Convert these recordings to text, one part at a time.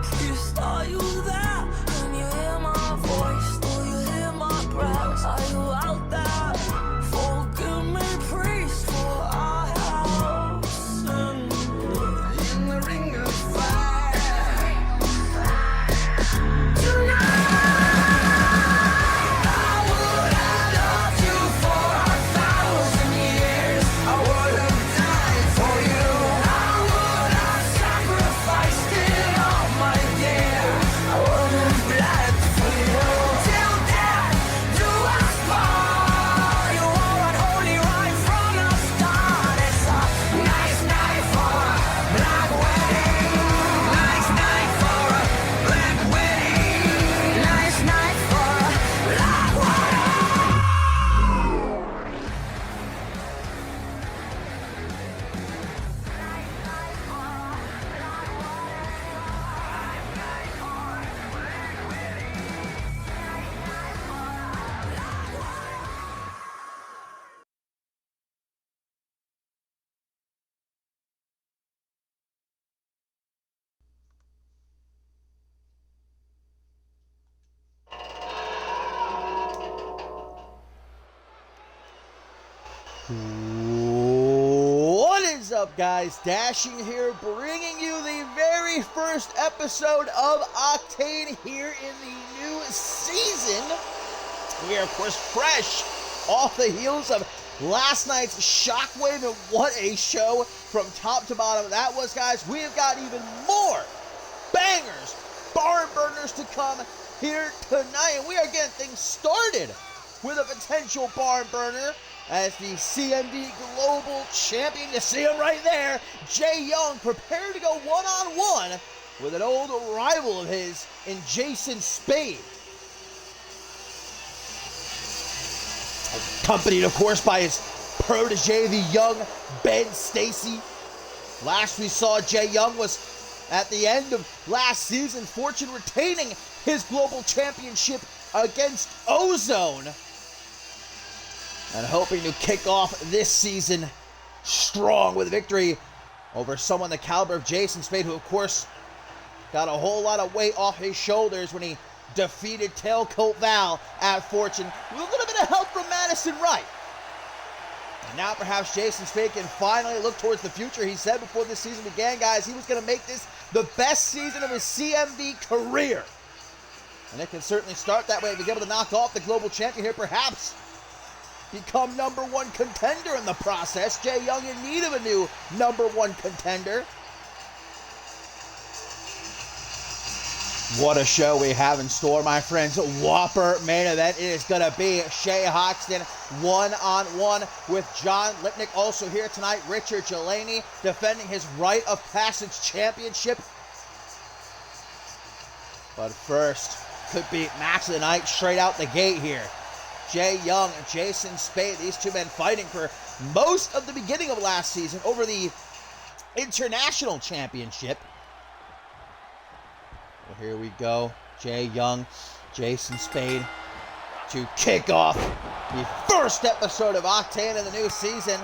Priest, are you there? Can you hear my voice? Do you hear my breath? Are you out there? Forgive me, priest, for I have sinned in the ring of fire. Tonight, I would have loved you for 1,000 years. I would have died for you. I would have sacrificed it all, my dear. I would have bled for you. Till death do us part. You are unholy right from the start. It's a nice night for a black wedding. Nice night for a black wedding. Nice night for a black wedding. What is up, guys? Dashing here, bringing you the very first episode of Octane here in the new season. We are, of course, fresh off the heels of last night's Shockwave, and what a show from top to bottom that was, guys. We have got even more bangers, barn burners to come here tonight, and we are getting things started with a potential barn burner as the CMD Global Champion. You see him right there, Jay Young, prepared to go one-on-one with an old rival of his in Jason Spade. Accompanied, of course, by his protege, the young Ben Stacy. Last we saw Jay Young was at the end of last season, Fortune retaining his Global Championship against Ozone, and hoping to kick off this season strong with victory over someone the caliber of Jason Spade, who, of course, got a whole lot of weight off his shoulders when he defeated Tailcoat Val at Fortune with a little bit of help from Madison Wright. And now perhaps Jason Spade can finally look towards the future. He said before this season began, guys, he was going to make this the best season of his CMD career. And it can certainly start that way if he's able to knock off the Global Champion here, perhaps become #1 contender in the process. Jay Young in need of a new #1 contender. What a show we have in store, my friends. Whopper main event. It is going to be Shea Hoxton one-on-one with John Lipnick. Also here tonight, Richard Jelani defending his Rite of Passage Championship. But first, could be match of the night straight out the gate here. Jay Young and Jason Spade, these two men fighting for most of the beginning of last season over the International Championship. Well, here we go. Jay Young, Jason Spade to kick off the first episode of Octane in the new season.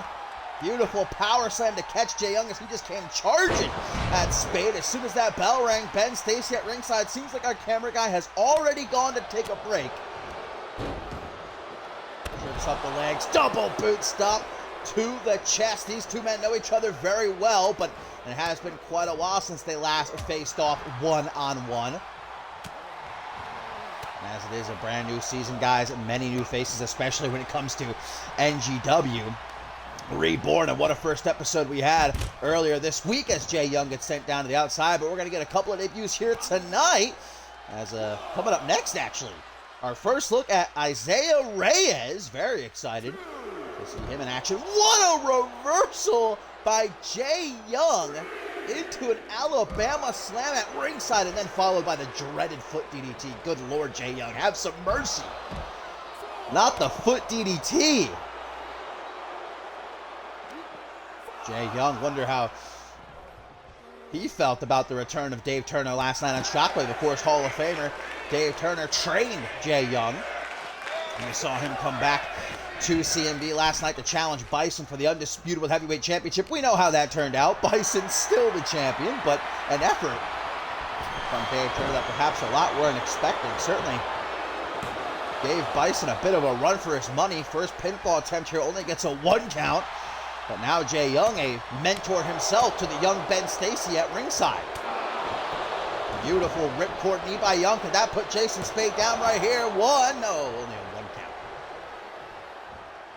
Beautiful power slam to catch Jay Young as he just came charging at Spade. As soon as that bell rang, Ben Stacy at ringside. Seems like our camera guy has already gone to take a break. Trips up the legs, double boot stop to the chest. These two men know each other very well, but it has been quite a while since they last faced off one-on-one. As it is a brand new season, guys, many new faces, especially when it comes to NGW Reborn. And what a first episode we had earlier this week as Jay Young gets sent down to the outside. But we're going to get a couple of debuts here tonight. As coming up next, actually, our first look at Isaiah Reyes. Very excited to see him in action. What a reversal by Jay Young into an Alabama slam at ringside, and then followed by the dreaded foot DDT. Good Lord, Jay Young, have some mercy. Not the foot DDT. Jay Young, wonder how he felt about the return of Dave Turner last night on Shockwave. Of course, Hall of Famer Dave Turner trained Jay Young, and we saw him come back to CMB last night to challenge Bison for the Undisputed Heavyweight Championship. We know how that turned out. Bison's still the champion, but an effort front page turner that perhaps a lot weren't expecting. Certainly gave Bison a bit of a run for his money. First pinfall attempt here only gets a 1 count. But now Jay Young, a mentor himself to the young Ben Stacy at ringside. Beautiful ripcord knee by Young. Could that put Jason Spade down right here? One. No, only a 1 count.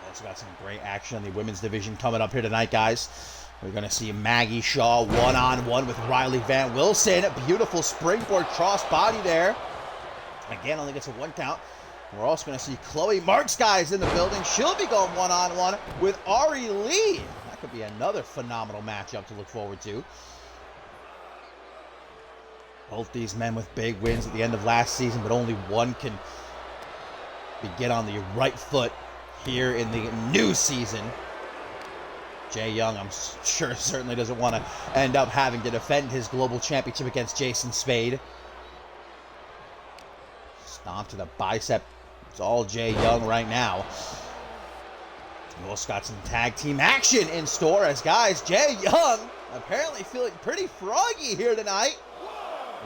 Also got some great action in the women's division coming up here tonight, guys. We're going to see Maggie Shaw one-on-one with Riley Van Wilson. Beautiful springboard cross body there. Again, only gets a 1 count. We're also going to see Chloe Marks, guys, in the building. She'll be going one-on-one with Ari Lee. That could be another phenomenal matchup to look forward to. Both these men with big wins at the end of last season, but only one can get on the right foot here in the new season. Jay Young, I'm sure, certainly doesn't want to end up having to defend his global championship against Jason Spade. Stomp to the bicep. It's all Jay Young right now. We also got some tag team action in store as, guys, Jay Young apparently feeling pretty froggy here tonight.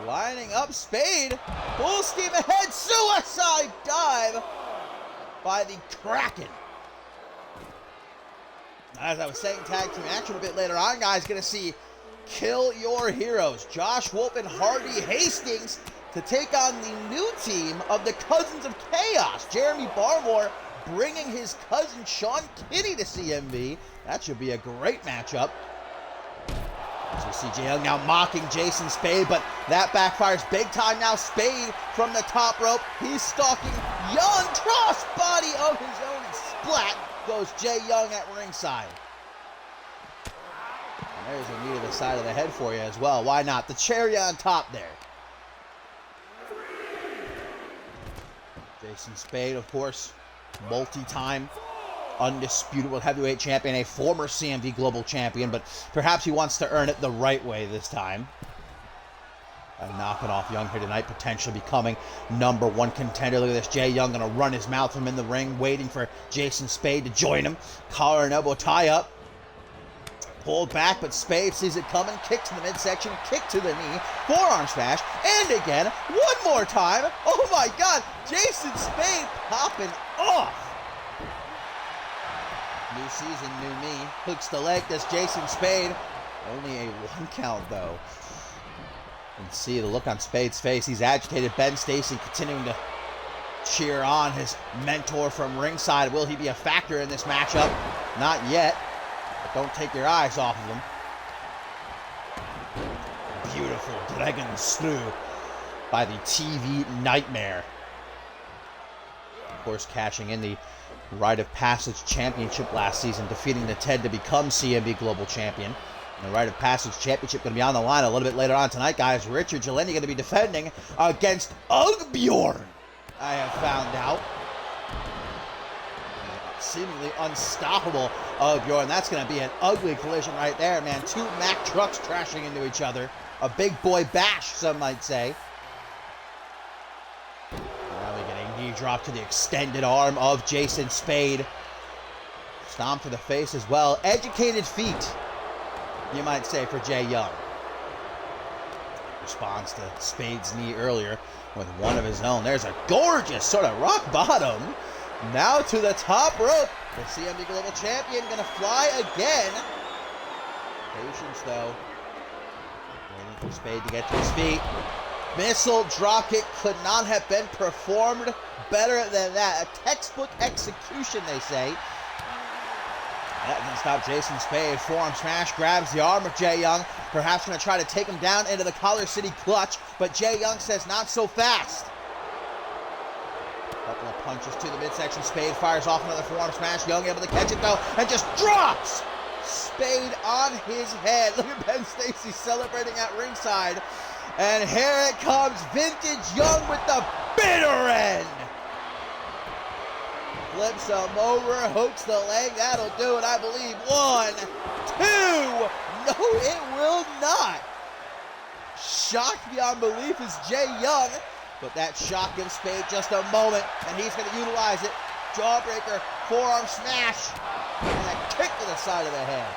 Lining up Spade. Full steam ahead. Suicide dive by the Kraken. As I was saying, tag team action a bit later on, guys. Going to see Kill Your Heroes. Josh Wolf and Hardy Hastings to take on the new team of the Cousins of Chaos. Jeremy Barmore bringing his cousin Sean Kinney to CMV. That should be a great matchup. As we see Jay Young now mocking Jason Spade, but that backfires big time now. Spade from the top rope. He's stalking Young. Cross body of his own, and splat goes Jay Young at ringside. And there's a knee to the side of the head for you as well. Why not? The cherry on top there. Jason Spade, of course, multi-time undisputed world heavyweight champion, a former CMV global champion, but perhaps he wants to earn it the right way this time. And knocking off Young here tonight, potentially becoming #1 contender. Look at this, Jay Young gonna run his mouth from in the ring, waiting for Jason Spade to join him. Collar and elbow tie up. Pulled back, but Spade sees it coming, kicks in the midsection, kick to the knee, forearm smash, and again, one more time. Oh my God, Jason Spade popping off. New season, new me. Hooks the leg, does Jason Spade. Only a 1 count, though. And see the look on Spade's face. He's agitated. Ben Stacy continuing to cheer on his mentor from ringside. Will he be a factor in this matchup? Not yet. But don't take your eyes off of him. Beautiful dragon slew by the TV Nightmare. Of course, cashing in the Rite of Passage Championship last season, defeating the Ted to become CMB Global Champion. And the Rite of Passage Championship going to be on the line a little bit later on tonight, guys. Richard Jeleni going to be defending against Ugbjorn, I have found out. Seemingly unstoppable Ugbjorn. That's going to be an ugly collision right there, man. 2 Mack trucks crashing into each other. A big boy bash, some might say. Now we get a knee drop to the extended arm of Jason Spade. Stomp to the face as well. Educated feet, you might say, for Jay Young. Responds to Spade's knee earlier with one of his own. There's a gorgeous sort of rock bottom. Now to the top rope. The CMB Global Champion going to fly again. Patience, though. Waiting for Spade to get to his feet. Missile dropkick could not have been performed better than that. A textbook execution, they say. That doesn't stop Jason Spade. Forearm smash, grabs the arm of Jay Young. Perhaps going to try to take him down into the Collar City clutch, but Jay Young says not so fast. Couple of punches to the midsection. Spade fires off another forearm smash. Young able to catch it though, and just drops Spade on his head. Look at Ben Stacy celebrating at ringside. And here it comes, Vintage Young with the bitter end. Flips him over, hooks the leg. That'll do it, I believe. 1, 2. No, it will not. Shocked beyond belief is Jay Young. But that shock gives Spade just a moment, and he's going to utilize it. Jawbreaker, forearm smash, and a kick to the side of the head.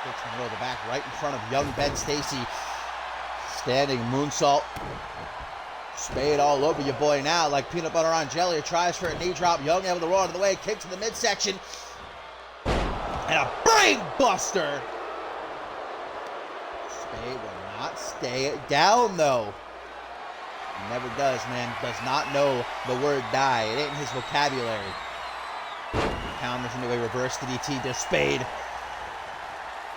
Kicks in the middle of the back, right in front of young Ben Stacy. Standing moonsault. Spade all over your boy now, like peanut butter on jelly. Tries for a knee drop. Young able to roll out of the way. Kick to the midsection. And a brain buster. Spade will not stay down, though. He never does, man. Does not know the word die. It ain't in his vocabulary. Counters into a reverse DDT to Spade.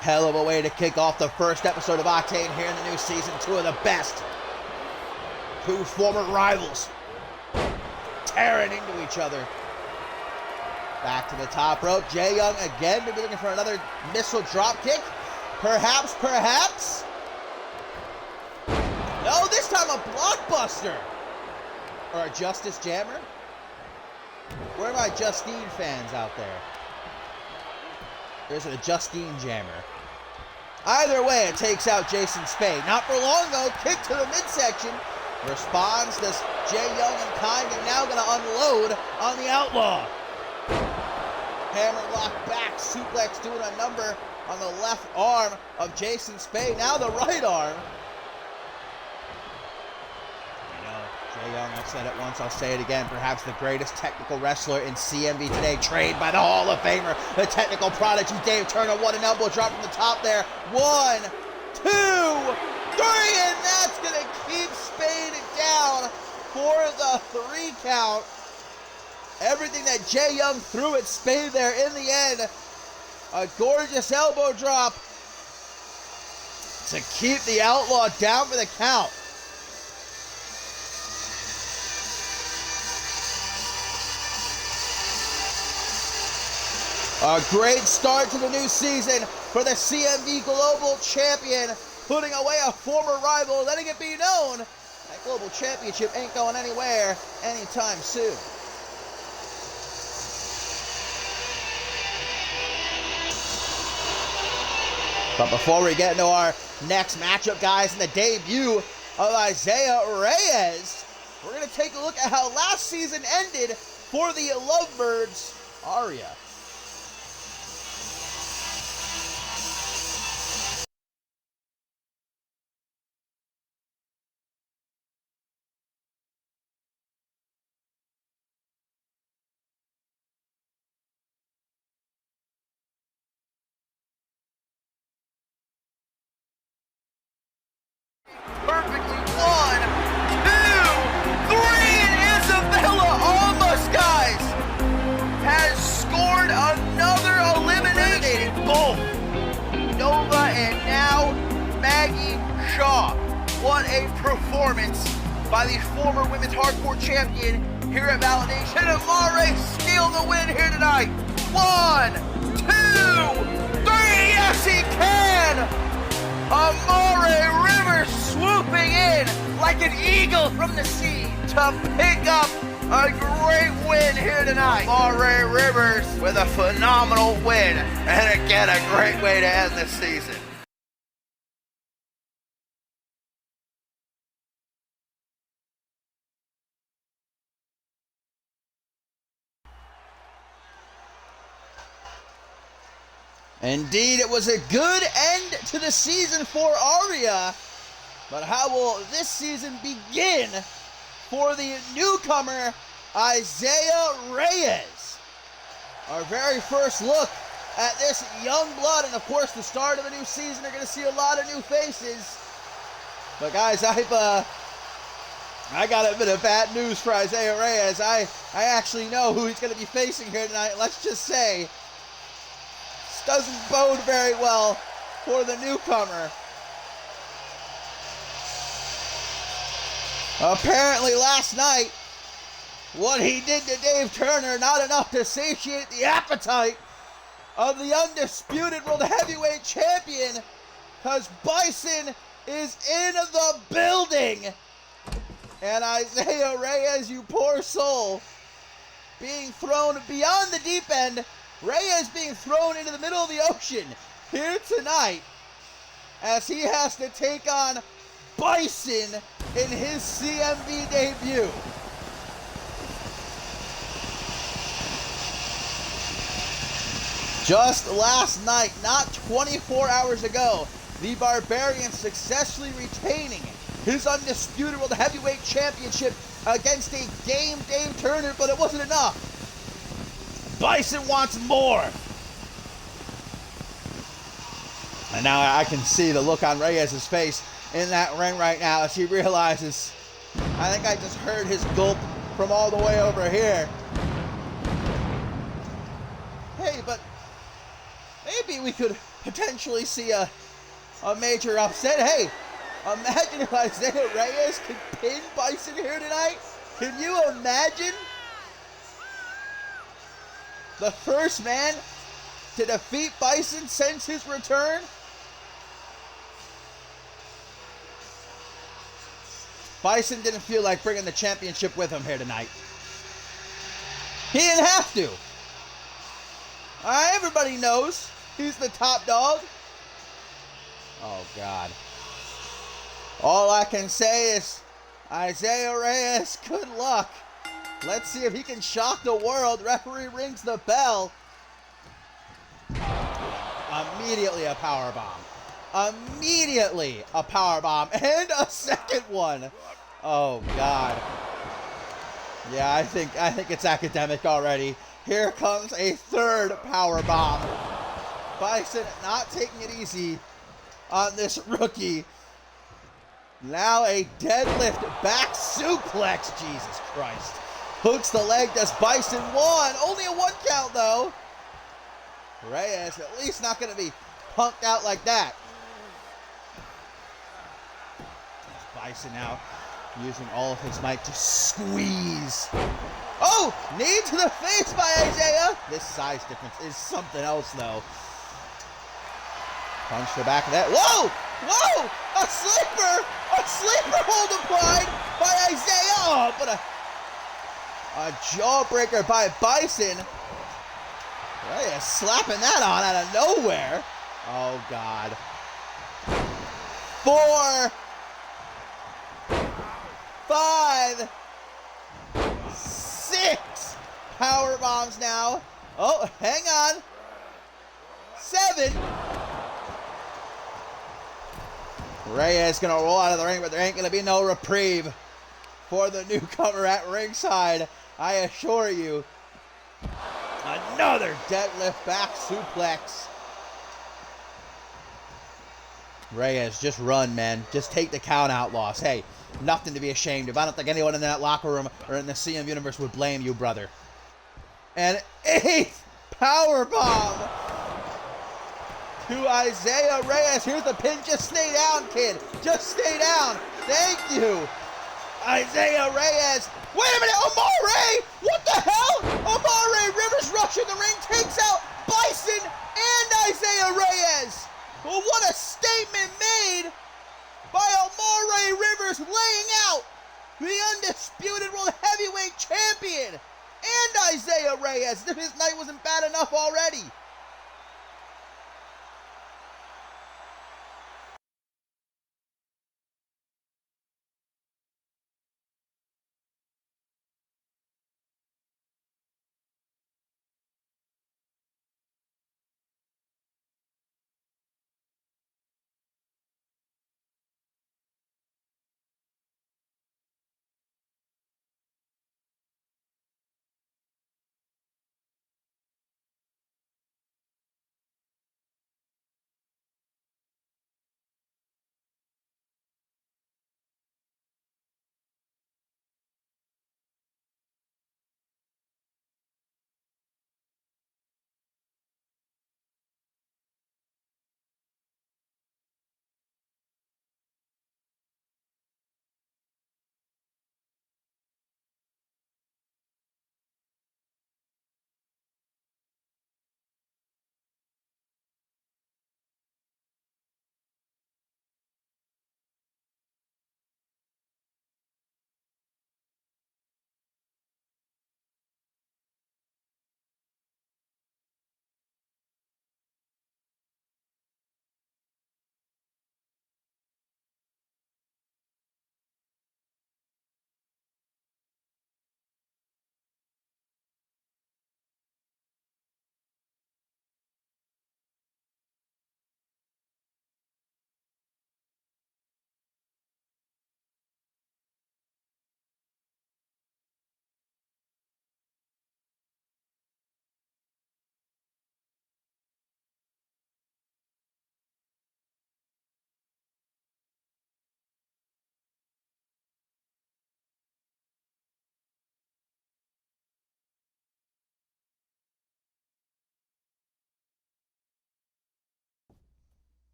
Hell of a way to kick off the first episode of Octane here in the new season. Two of the best. Two former rivals. Tearing into each other. Back to the top rope. Jae Young again, maybe looking for another missile drop kick. Perhaps. No, this time a blockbuster. Or a Justice Jammer. Where are my Justine fans out there? There's a Justine Jammer. Either way, it takes out Jason Spade. Not for long, though. Kick to the midsection. Responds. This Jae Young and Kind are now going to unload on the Outlaw. Hammerlock back. Suplex doing a number on the left arm of Jason Spade. Now the right arm. Jae Young, I've said it once, I'll say it again. Perhaps the greatest technical wrestler in CMV today. Trained by the Hall of Famer, the technical prodigy Dave Turner. What an elbow drop from the top there. 1, 2, 3, and that's going to keep Spade down for the 3 count. Everything that Jae Young threw at Spade there in the end. A gorgeous elbow drop to keep the Outlaw down for the count. A great start to the new season for the CMV Global Champion, putting away a former rival, letting it be known that Global Championship ain't going anywhere anytime soon. But before we get into our next matchup, guys, in the debut of Isaiah Reyes, we're going to take a look at how last season ended for the Lovebirds. Aria. Perfectly 1, 2, 3, and Isabella almost, guys, has scored another eliminating both Nova and now Maggie Shaw. What a performance by the former women's hardcore champion here at Validation. And Amare steal the win here tonight. 1, 2, 3, yes he can! Amare Rivers swooping in like an eagle from the sea to pick up a great win here tonight. Amare Rivers with a phenomenal win, and again a great way to end the season. Indeed, it was a good end to the season for Aria, but how will this season begin for the newcomer, Isaiah Reyes? Our very first look at this young blood, and of course the start of a new season, are going to see a lot of new faces. But guys, I got a bit of bad news for Isaiah Reyes. I actually know who he's going to be facing here tonight. Let's just say, doesn't bode very well for the newcomer. Apparently last night, what he did to Dave Turner, not enough to satiate the appetite of the undisputed World Heavyweight Champion, because Bison is in the building. And Isaiah Reyes, you poor soul, being thrown beyond the deep end. Reyes being thrown into the middle of the ocean here tonight as he has to take on Bison in his CMV debut. Just last night, not 24 hours ago, the Barbarian successfully retaining his undisputed World Heavyweight Championship against a Game Dame Turner, but it wasn't enough. Bison wants more. And now I can see the look on Reyes' face in that ring right now as he realizes, I think I just heard his gulp from all the way over here. Hey, but maybe we could potentially see a major upset. Hey, imagine if Isaiah Reyes could pin Bison here tonight. Can you imagine? The first man to defeat Bison since his return? Bison didn't feel like bringing the championship with him here tonight. He didn't have to. Everybody knows he's the top dog. Oh, God. All I can say is, Isaiah Reyes, good luck. Let's see if he can shock the world. Referee rings the bell. Immediately a powerbomb. Immediately a powerbomb. And a second one. Oh, God. Yeah, I think it's academic already. Here comes a third powerbomb. Bison not taking it easy on this rookie. Now a deadlift back suplex. Jesus Christ. Hooks the leg. Does Bison one? Only a 1 count though. Reyes at least not going to be punked out like that. Bison now using all of his might to squeeze. Oh! Knee to the face by Isaiah. This size difference is something else though. Punch to the back of that. Whoa! Whoa! A sleeper! A sleeper hold applied by Isaiah. Oh, but a jawbreaker by Bison. Reyes slapping that on out of nowhere. Oh, God. 4, 5, 6 power bombs now. Oh, hang on. 7. Reyes gonna roll out of the ring, but there ain't gonna be no reprieve for the newcomer at ringside. I assure you. Another deadlift back suplex. Reyes, just run, man. Just take the count out loss. Hey, nothing to be ashamed of. I don't think anyone in that locker room or in the CM universe would blame you, brother. And 8th powerbomb to Isaiah Reyes. Here's the pin. Just stay down, kid. Just stay down. Thank you. Isaiah Reyes. Wait a minute. Amare. What the hell? Amare Rivers rushing the ring. Takes out Bison and Isaiah Reyes. Well, what a statement made by Amare Rivers, laying out the undisputed World Heavyweight Champion and Isaiah Reyes. If his night wasn't bad enough already.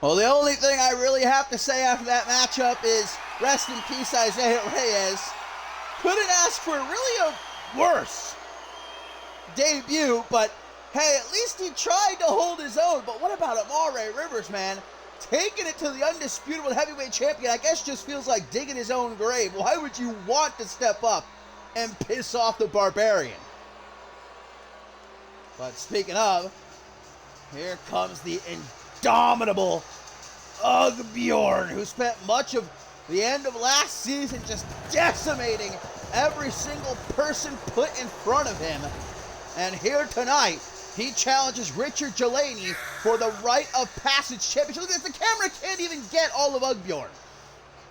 Well, the only thing I really have to say after that matchup is rest in peace, Isaiah Reyes. Couldn't ask for really a worse debut, but hey, at least he tried to hold his own. But what about Amare Rivers, man? Taking it to the undisputed heavyweight champion, I guess just feels like digging his own grave. Why would you want to step up and piss off the Barbarian? But speaking of, here comes the indomitable Bjorn, who spent much of the end of last season just decimating every single person put in front of him. And here tonight, he challenges Richard Delaney for the Rite of Passage Championship. Look at this, the camera can't even get all of Bjorn.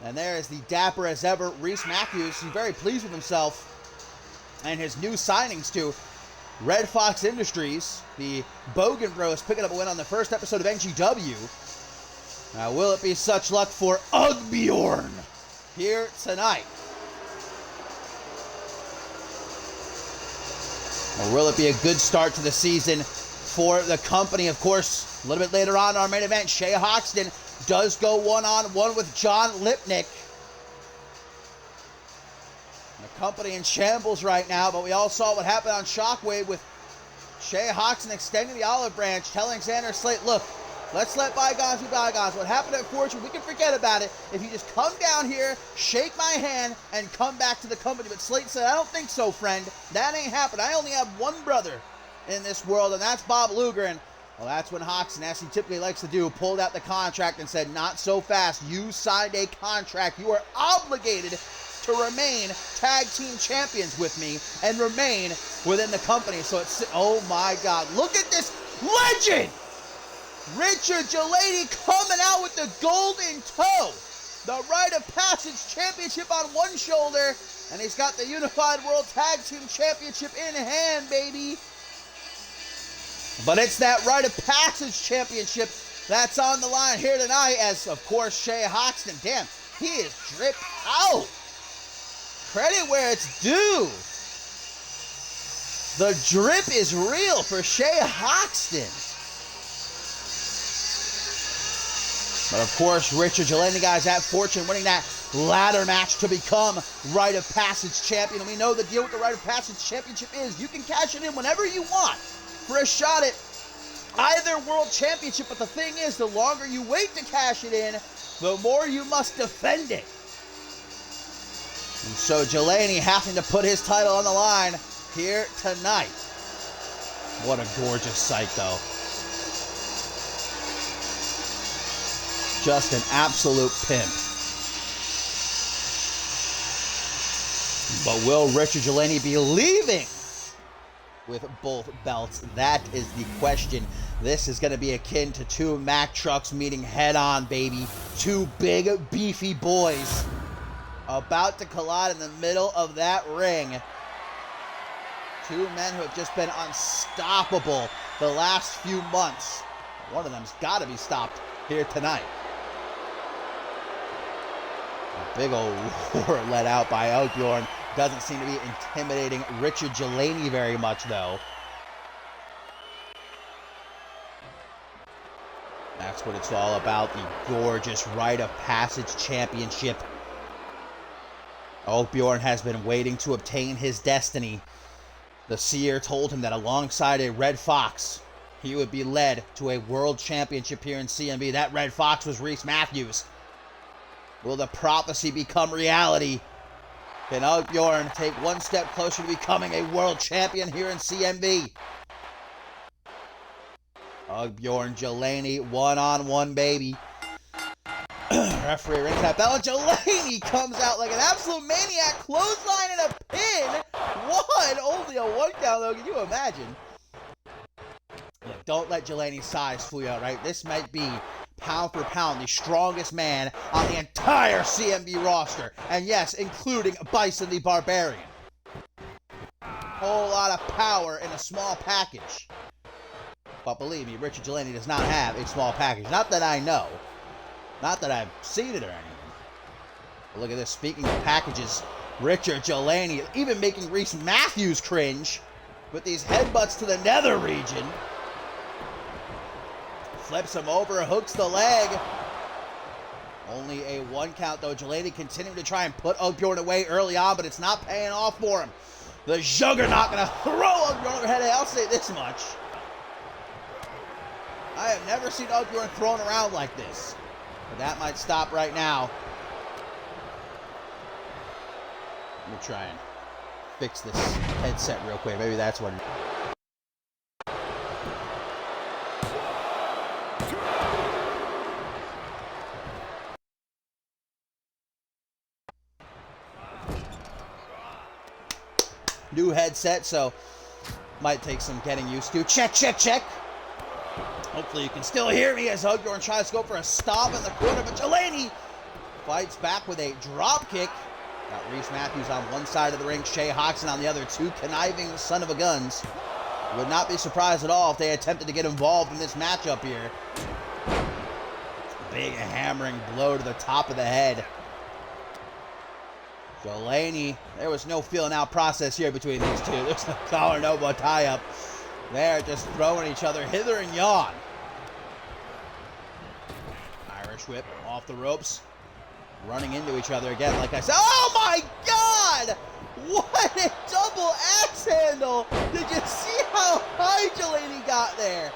And there is the dapper as ever, Reese Matthews. He's very pleased with himself and his new signings to Red Fox Industries. The Bogan Bros picking up a win on the first episode of NGW. Now, will it be such luck for Bjorn here tonight? Or will it be a good start to the season for the company? Of course, a little bit later on in our main event, Shay Hoxton does go one-on-one with John Lipnick. The company in shambles right now, but we all saw what happened on Shockwave with Shay Hoxton extending the olive branch, telling Xander Slate, look, let's let bygones be bygones. What happened at Fortune, we can forget about it. If you just come down here, shake my hand, and come back to the company. But Slate said, I don't think so, friend. That ain't happened. I only have one brother in this world, and that's Bob Luger. And, well, that's when Hoxton, as he typically likes to do, pulled out the contract and said, not so fast. You signed a contract. You are obligated to remain tag team champions with me and remain within the company. So it's, oh my God, look at this legend! Richard Delaney coming out with the golden toe. The Rite of Passage Championship on one shoulder, and he's got the Unified World Tag Team Championship in hand, baby. But it's that Rite of Passage Championship that's on the line here tonight, as, of course, Shay Hoxton, damn, he is dripped out. Credit where it's due. The drip is real for Shay Hoxton. But of course, Richard Delaney, guys, at Fortune, winning that ladder match to become Rite of Passage champion. And we know the deal with the Rite of Passage championship is you can cash it in whenever you want for a shot at either world championship. But the thing is, the longer you wait to cash it in, the more you must defend it. And so Delaney having to put his title on the line here tonight. What a gorgeous sight, though. Just an absolute pimp. But will Richard Delaney be leaving with both belts? That is the question. This is going to be akin to two Mack trucks meeting head on, baby. Two big, beefy boys about to collide in the middle of that ring. Two men who have just been unstoppable the last few months. One of them's got to be stopped here tonight. A big old roar let out by Bjorn. Doesn't seem to be intimidating Richard Delaney very much, though. That's what it's all about, the gorgeous Rite of Passage Championship. Bjorn has been waiting to obtain his destiny. The seer told him that alongside a Red Fox, he would be led to a world championship here in CMB. That Red Fox was Reese Matthews. Will the prophecy become reality? Can Bjorn take one step closer to becoming a world champion here in CMB? Bjorn Delaney, one-on-one, baby. Referee rings that bell, and Delaney comes out like an absolute maniac, clothesline and a pin. One, only a one count, though. Can you imagine? Look, don't let Delaney's size fool you out, right? This might be, pound for pound, the strongest man on the entire CMB roster. And yes, including Bison the Barbarian. Whole lot of power in a small package. But believe me, Richard Delaney does not have a small package. Not that I know. Not that I've seen it or anything. But look at this. Speaking of packages, Richard Delaney even making Reese Matthews cringe with these headbutts to the nether region. flips him over, hooks the leg. Only a 1 count though. Delaney continuing to try and put Octane away early on, but it's not paying off for him. The Juggernaut gonna throw Octane overhead. I'll say this much. I have never seen Octane thrown around like this. But that might stop right now. Let me try and fix this headset real quick. Maybe that's what. New headset, so might take some getting used to. Check, check, check. Hopefully you can still hear me as Octane tries to go for a stop in the corner, but Delaney fights back with a drop kick. Got Reese Matthews on one side of the ring, Shea Hoxton on the other. 2 conniving son of a guns. Would not be surprised at all if they attempted to get involved in this matchup here. Big hammering blow to the top of the head. Delaney, there was no feeling out process here between these two. There's no collar, no tie up. They're just throwing each other hither and yon. Irish whip off the ropes. Running into each other again, like I said. Oh my God! What a double axe handle! Did you see how high Delaney got there?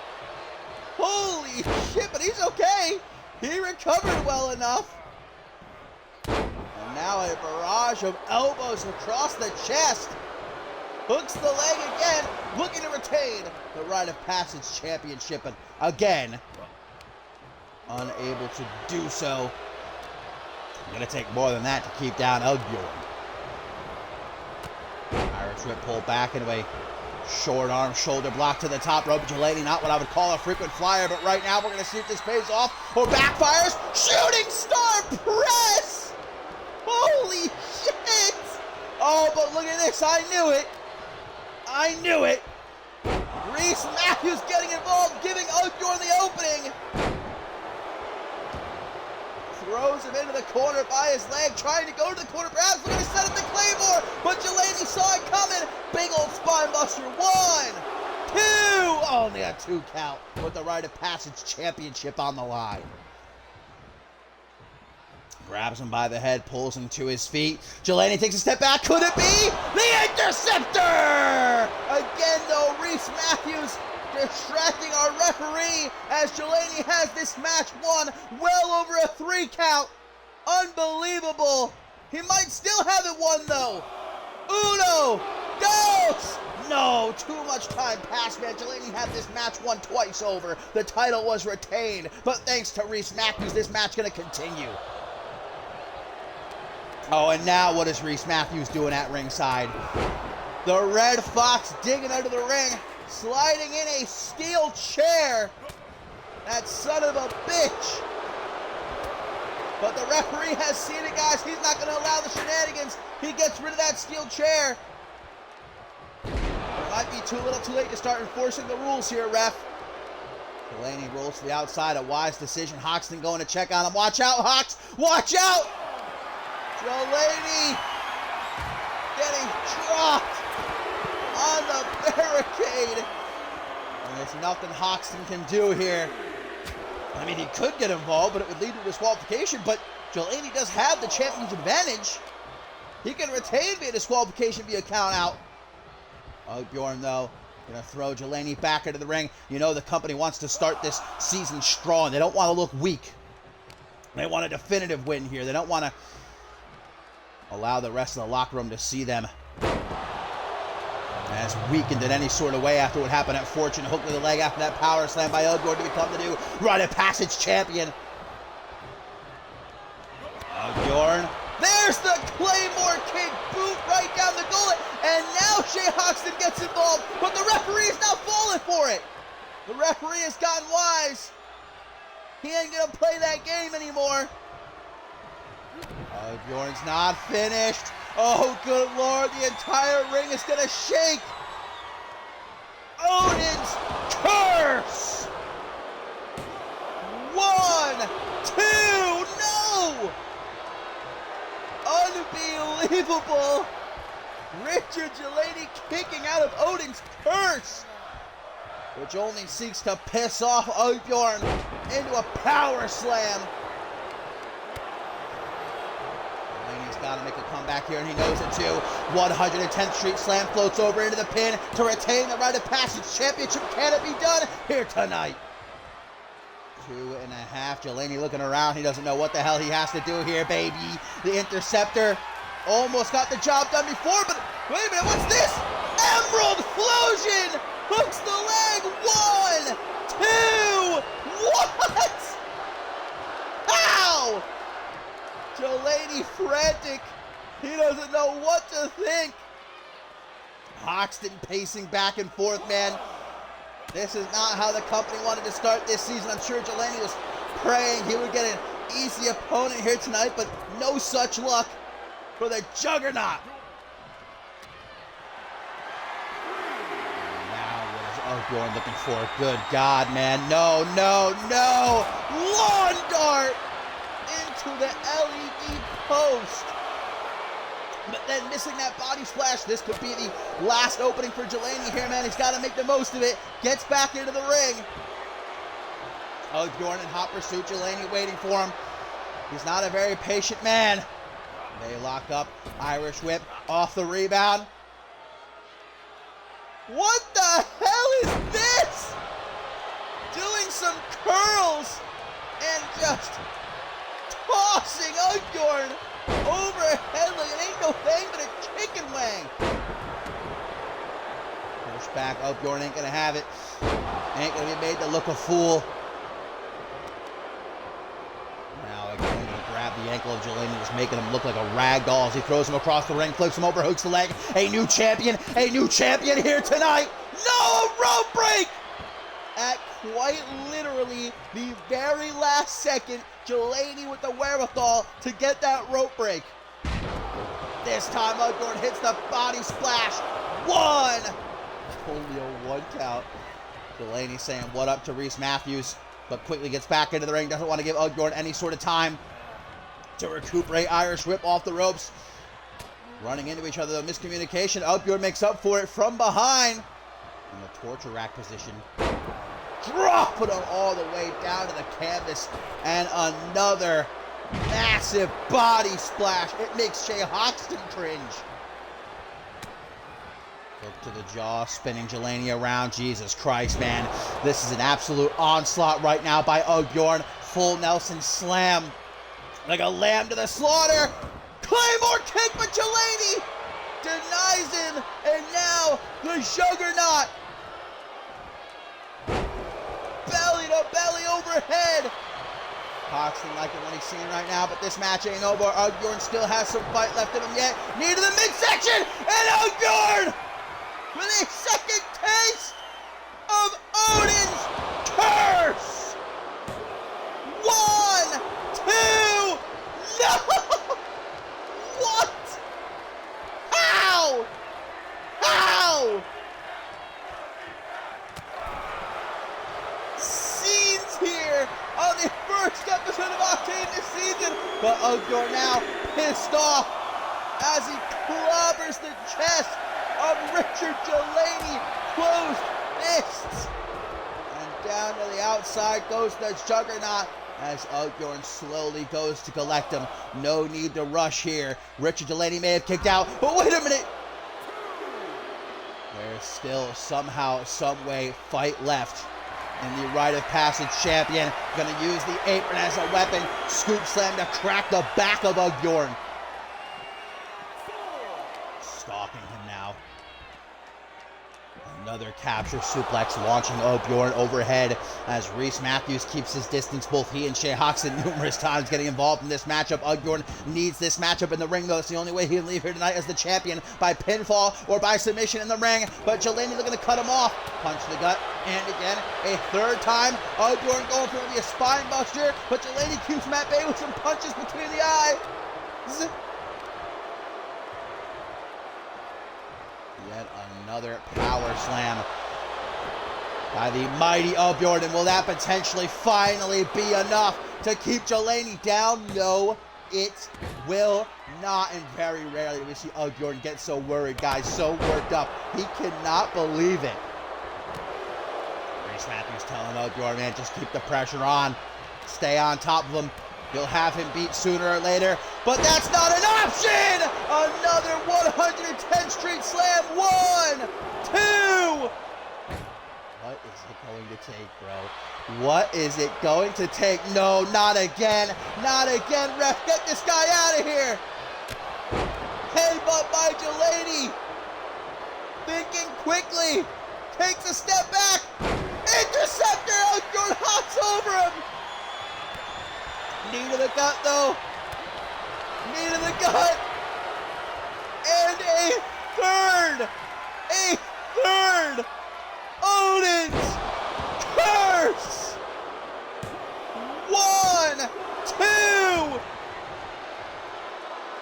Holy shit, but he's okay. He recovered well enough. And now a barrage of elbows across the chest. Hooks the leg again, looking to retain the Rite of Passage Championship, and again, unable to do so. Gonna take more than that to keep down Octane. Irish whip pulled back into a short arm shoulder block to the top rope. Delaney, not what I would call a frequent flyer, but right now we're gonna see if this pays off or backfires. Shooting star press! Holy shit! Oh, but look at this, I knew it. I knew it. Reese Matthews getting involved, giving Octane the opening. Throws him into the corner by his leg, trying to go to the corner, perhaps looking to set up the Claymore, but Delaney saw it coming. Big old spine buster. 1, 2, only a 2 count with the Rite of Passage Championship on the line. Grabs him by the head, pulls him to his feet. Delaney takes a step back. Could it be the Interceptor? Again, though, Reese Matthews distracting our referee as Delaney has this match won well over a 3 count. Unbelievable. He might still have it won, though. Uno, dos. No, too much time passed, man. Delaney had this match won twice over. The title was retained, but thanks to Reese Matthews, this match going to continue. Oh, and now what is Reese Matthews doing at ringside? The Red Fox digging under the ring, sliding in a steel chair. That son of a bitch. But the referee has seen it, guys. He's not going to allow the shenanigans. He gets rid of that steel chair. It might be too little too late to start enforcing the rules here, ref. Delaney rolls to the outside. A wise decision. Hoxton going to check on him. Watch out, Hox. Watch out. Delaney getting dropped on the barricade. And there's nothing Hoxton can do here. I mean, he could get involved, but it would lead to disqualification. But Delaney does have the champion's advantage. He can retain via disqualification via count out. Octane, though, going to throw Delaney back into the ring. You know the company wants to start this season strong. They don't want to look weak. They want a definitive win here. They don't want to allow the rest of the locker room to see them as weakened in any sort of way after what happened at Fortune. Hook with the leg after that power slam by Octane to become the new Rite of Passage champion. Octane. There's the Claymore kick, boot right down the gullet, and now Shea Hoxton gets involved, but the referee is not falling for it. The referee has gotten wise. He ain't gonna play that game anymore. Octane's not finished. Oh, good Lord, the entire ring is gonna shake. Odin's curse. 1, 2, no! Unbelievable. Richard Delaney kicking out of Odin's curse. which only seeks to piss off Octane into a power slam. He's got to make a comeback here, and he knows it too. 110th Street Slam floats over into the pin to retain the Rite of Passage Championship. Can it be done here tonight? 2.5. Jelani looking around. He doesn't know what the hell he has to do here, baby. The Interceptor almost got the job done before, but wait a minute, what's this? Emerald Flosion hooks the leg. 1, 2, what? How? Jelani frantic. He doesn't know what to think. Hoxton pacing back and forth, man. This is not how the company wanted to start this season. I'm sure Jelani was praying he would get an easy opponent here tonight, but no such luck for the Juggernaut. Now what is Octane looking for? Good God, man. No, no, no. Lawn dart into the LED post. But then missing that body splash. This could be the last opening for Jelani here, man. He's got to make the most of it. Gets back into the ring. Octane in hot pursuit. Jelani waiting for him. He's not a very patient man. They lock up. Irish whip off the rebound. What the hell is this? Doing some curls and just tossing Octane overhead like it ain't no thing but a chicken wing. Push back. Octane ain't gonna have it. Ain't gonna be made to look a fool. Now again, gonna grab the ankle of Jelani, just making him look like a rag doll as he throws him across the ring, flips him over, hooks the leg. A new champion here tonight. No, a rope break! At quite literally the very last second, Jelani with the wherewithal to get that rope break. This time Octane hits the body splash. 1! Only a 1 count. Jelani saying what up to Reese Matthews, but quickly gets back into the ring. Doesn't want to give Octane any sort of time to recuperate. Irish whip off the ropes. Running into each other, though. Miscommunication. Octane makes up for it from behind. In the torture rack position. Dropping him all the way down to the canvas. And another massive body splash. It makes Jay Hoxton cringe. Look to the jaw, spinning Jelani around. Jesus Christ, man. This is an absolute onslaught right now by Octane. Full Nelson slam. Like a lamb to the slaughter. Claymore kick, but Jelani denies him. And now the Juggernaut. Belly to belly overhead. Hoxton like it when he's seeing right now, but this match ain't over. Octane still has some fight left in him yet. Knee to the midsection, and Octane with a second taste of Odin's curse. 1, 2, no! What? How? How? Scenes here on the first episode of Octane this season, but Octane now pissed off as he clobbers the chest of Richard Jelani. Closed fists. And down to the outside goes the Juggernaut as Octane slowly goes to collect him. No need to rush here. Richard Jelani may have kicked out, but wait a minute. There's still somehow, some way, fight left. And the Rite of Passage champion gonna use the apron as a weapon. Scoop slam to crack the back of Octane. Stalking him now. Another capture suplex launching Octane overhead as Reese Matthews keeps his distance. Both he and Jay Hoxton numerous times getting involved in this matchup. Octane needs this matchup in the ring, though. It's the only way he can leave here tonight as the champion, by pinfall or by submission in the ring. But Jelani looking to cut him off. Punch to the gut, and again, a third time. Octane going for maybe a spine buster, but Jelani keeps him at bay with some punches between the eyes. Yet another power slam by the mighty Octane. And will that potentially finally be enough to keep Jelani down? No, it will not. And very rarely do we see Octane get so worried, guys, so worked up. He cannot believe it. Trace Matthews telling Bjorn, man, just keep the pressure on. Stay on top of him. You'll have him beat sooner or later. But that's not an option! Another 110th Street Slam. 1, 2. What is it going to take, bro? What is it going to take? No, not again. Not again, ref. Get this guy out of here. Headbutt by Delaney. Thinking quickly. Takes a step back. Interceptor. Outdoor hops over him. Knee to the gut, though. Knee to the gut. And a third. A third. Odin's curse. 1, 2.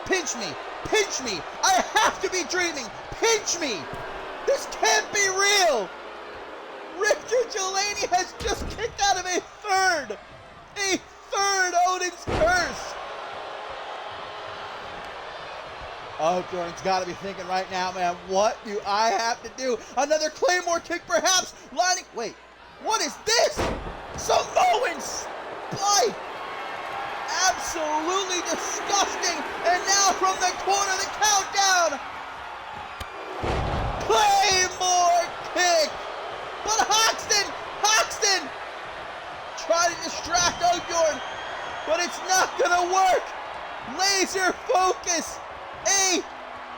Pinch me. Pinch me. I have to be dreaming. Pinch me. This can't be real. Richard Delaney has just kicked out of a third. A third Odin's curse. Oh, Jordan's got to be thinking right now, man, what do I have to do? Another Claymore kick, perhaps. Lining. Wait, what is this? Samoan spike. Absolutely disgusting. And now from the corner, the countdown. Claymore kick. But Hoxton try to distract O'Gorn, but it's not gonna work. Laser focus. A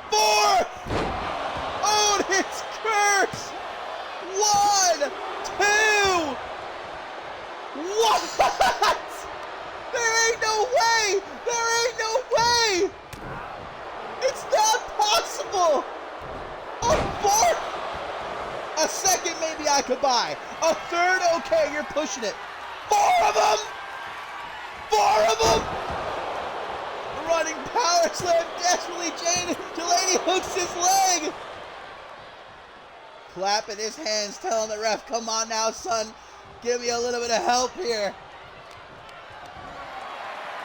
fourth. Odin's curse. 1, 2. What? There ain't no way. There ain't no way. It's not possible. A fourth. A second maybe I could buy. A third, okay, you're pushing it. 4 of them! 4 of them! Running power slam desperately. Delaney hooks his leg. Clapping his hands, telling the ref, come on now, son. Give me a little bit of help here.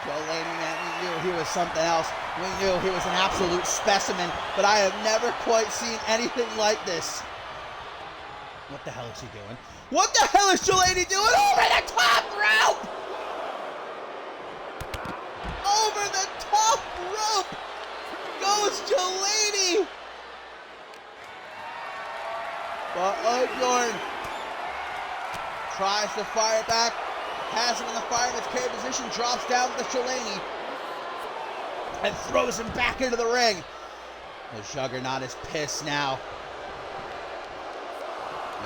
Delaney, man, we knew he was something else. We knew he was an absolute specimen, but I have never quite seen anything like this. What the hell is he doing? What the hell is Delaney doing? Over the top rope! Over the top rope goes Delaney! But O'Gorn tries to fire back, has him in the fireman's carry position, drops down with Delaney, and throws him back into the ring. The Juggernaut is pissed now.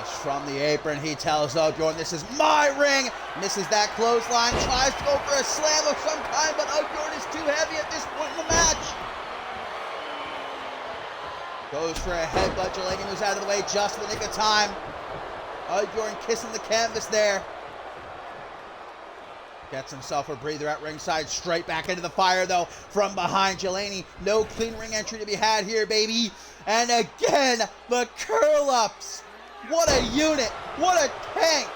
It's from the apron. He tells O'Gorn, this is my ring. Misses that clothesline. Tries to go for a slam of some kind, but O'Gorn is too heavy at this point in the match. Goes for a headbutt. Delaney moves out of the way just in the nick of time. O'Gorn kissing the canvas there. Gets himself a breather at ringside. Straight back into the fire, though, from behind Delaney. No clean ring entry to be had here, baby. And again, the curl-ups. What a unit! What a tank!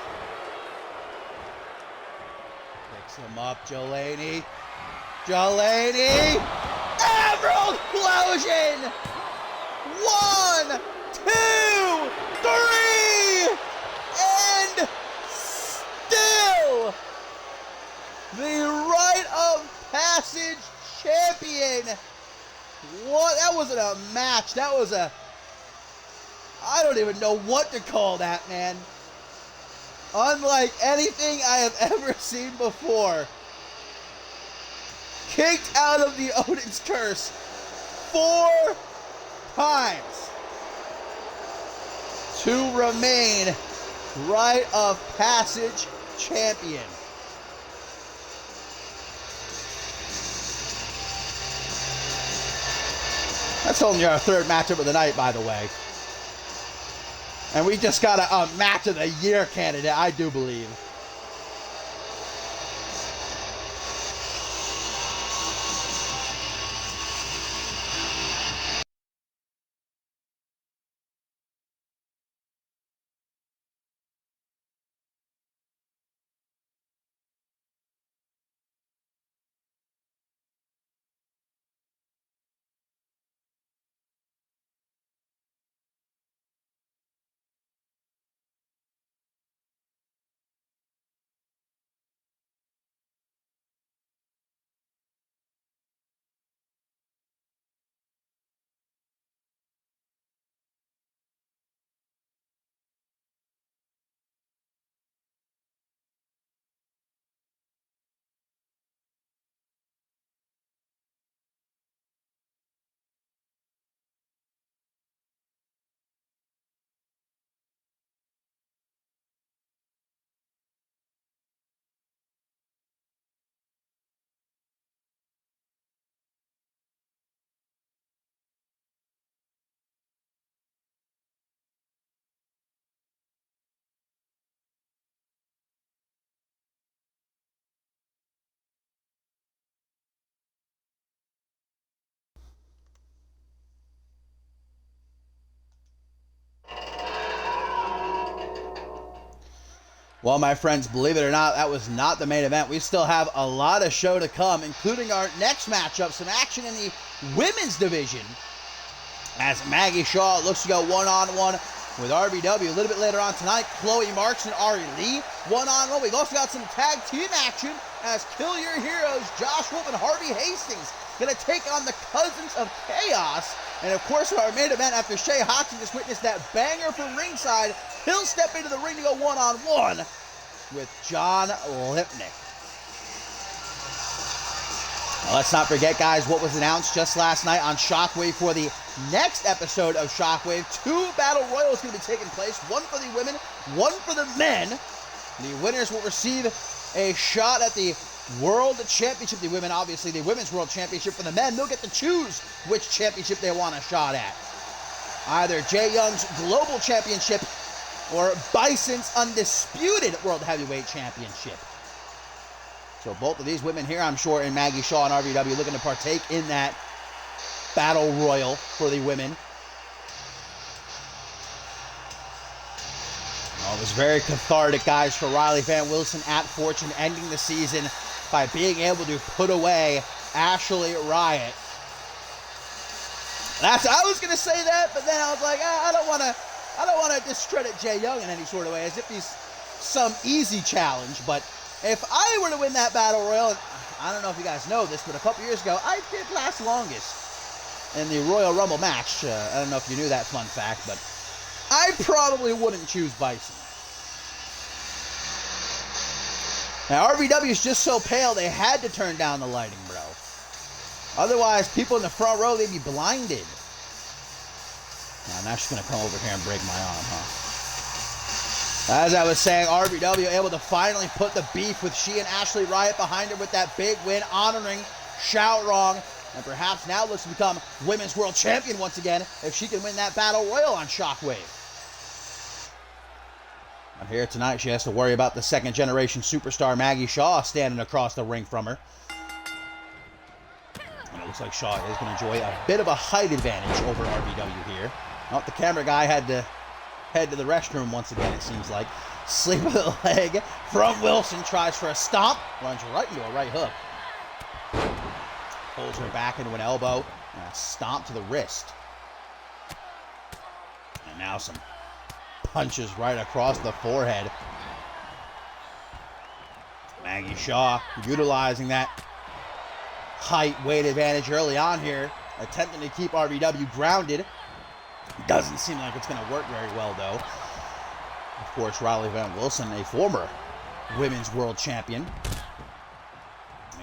Picks him up, Delaney. Delaney! Emerald Explosion! 1, 2, 3! And still the Rite of Passage champion. What? That wasn't a match. That was a... I don't even know what to call that, man. Unlike anything I have ever seen before. Kicked out of the Odin's Curse 4 times to remain Rite of Passage champion. That's only our 3rd matchup of the night, by the way. And we just got a match of the year candidate, I do believe. Well, my friends, believe it or not, that was not the main event. We still have a lot of show to come, including our next matchup, some action in the women's division, as Maggie Shaw looks to go one-on-one with RBW. A little bit later on tonight, Chloe Marks and Ari Lee one-on-one. We've also got some tag team action as Kill Your Heroes, Josh Wolf and Harvey Hastings, going to take on the Cousins of Chaos. And of course, our main event, after Shay Hodgson just witnessed that banger from ringside, he'll step into the ring to go one-on-one with John Lipnick. Now, let's not forget, guys, what was announced just last night on Shockwave for the next episode of Shockwave. 2 Battle Royals going to be taking place, one for the women, one for the men. The winners will receive a shot at the World Championship. The women, obviously, the Women's World Championship. For the men, they'll get to choose which championship they want a shot at. Either Jay Young's Global Championship or Bison's Undisputed World Heavyweight Championship. So both of these women here, I'm sure, in Maggie Shaw and RBW, looking to partake in that Battle Royal for the women. Well, it was very cathartic, guys, for Riley Van Wilson at Fortune, ending the season by being able to put away Ashley Riot. I was going to say that, but then I was like, I don't want to discredit Jay Young in any sort of way, as if he's some easy challenge. But if I were to win that Battle Royal, I don't know if you guys know this, but a couple years ago, I did last longest in the Royal Rumble match. I don't know if you knew that fun fact, but I probably wouldn't choose Bison. Now, RVW is just so pale, they had to turn down the lighting, bro. Otherwise, people in the front row, they'd be blinded. Now she's going to come over here and break my arm, huh? As I was saying, RVW able to finally put the beef with she and Ashley Riot behind her with that big win, honoring Shout Wrong, and perhaps now looks to become Women's World Champion once again if she can win that Battle Royal on Shockwave. And here tonight, she has to worry about the second-generation superstar Maggie Shaw standing across the ring from her. And it looks like Shaw is going to enjoy a bit of a height advantage over RVW here. Oh, the camera guy had to head to the restroom once again, it seems like. Sleep of the leg from Wilson, tries for a stomp, runs right into a right hook. Pulls her back into an elbow, and a stomp to the wrist. And now some punches right across the forehead. Maggie Shaw utilizing that height weight advantage early on here, attempting to keep RVW grounded. Doesn't seem like it's going to work very well, though. Of course, Riley Van Wilson, a former Women's World Champion,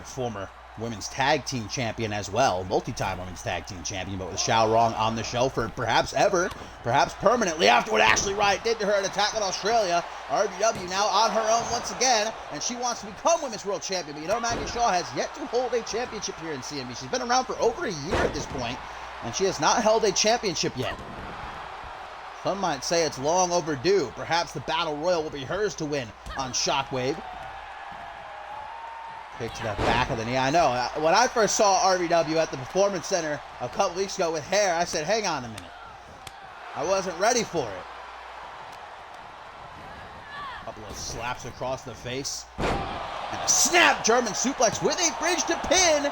a former Women's Tag Team Champion as well, multi-time Women's Tag Team Champion, but with Xiao Rong on the show for perhaps ever, perhaps permanently, after what Ashley Riot did to her at Attack on Australia. RBW now on her own once again, and she wants to become Women's World Champion. But you know, Maggie Shaw has yet to hold a championship here in CMB. She's been around for over a year at this point, and she has not held a championship yet. Some might say it's long overdue. Perhaps the Battle Royal will be hers to win on Shockwave. Kick to the back of the knee. I know, when I first saw RVW at the Performance Center a couple weeks ago with hair, I said, hang on a minute. I wasn't ready for it. A couple of slaps across the face. And a snap German suplex with a bridge to pin.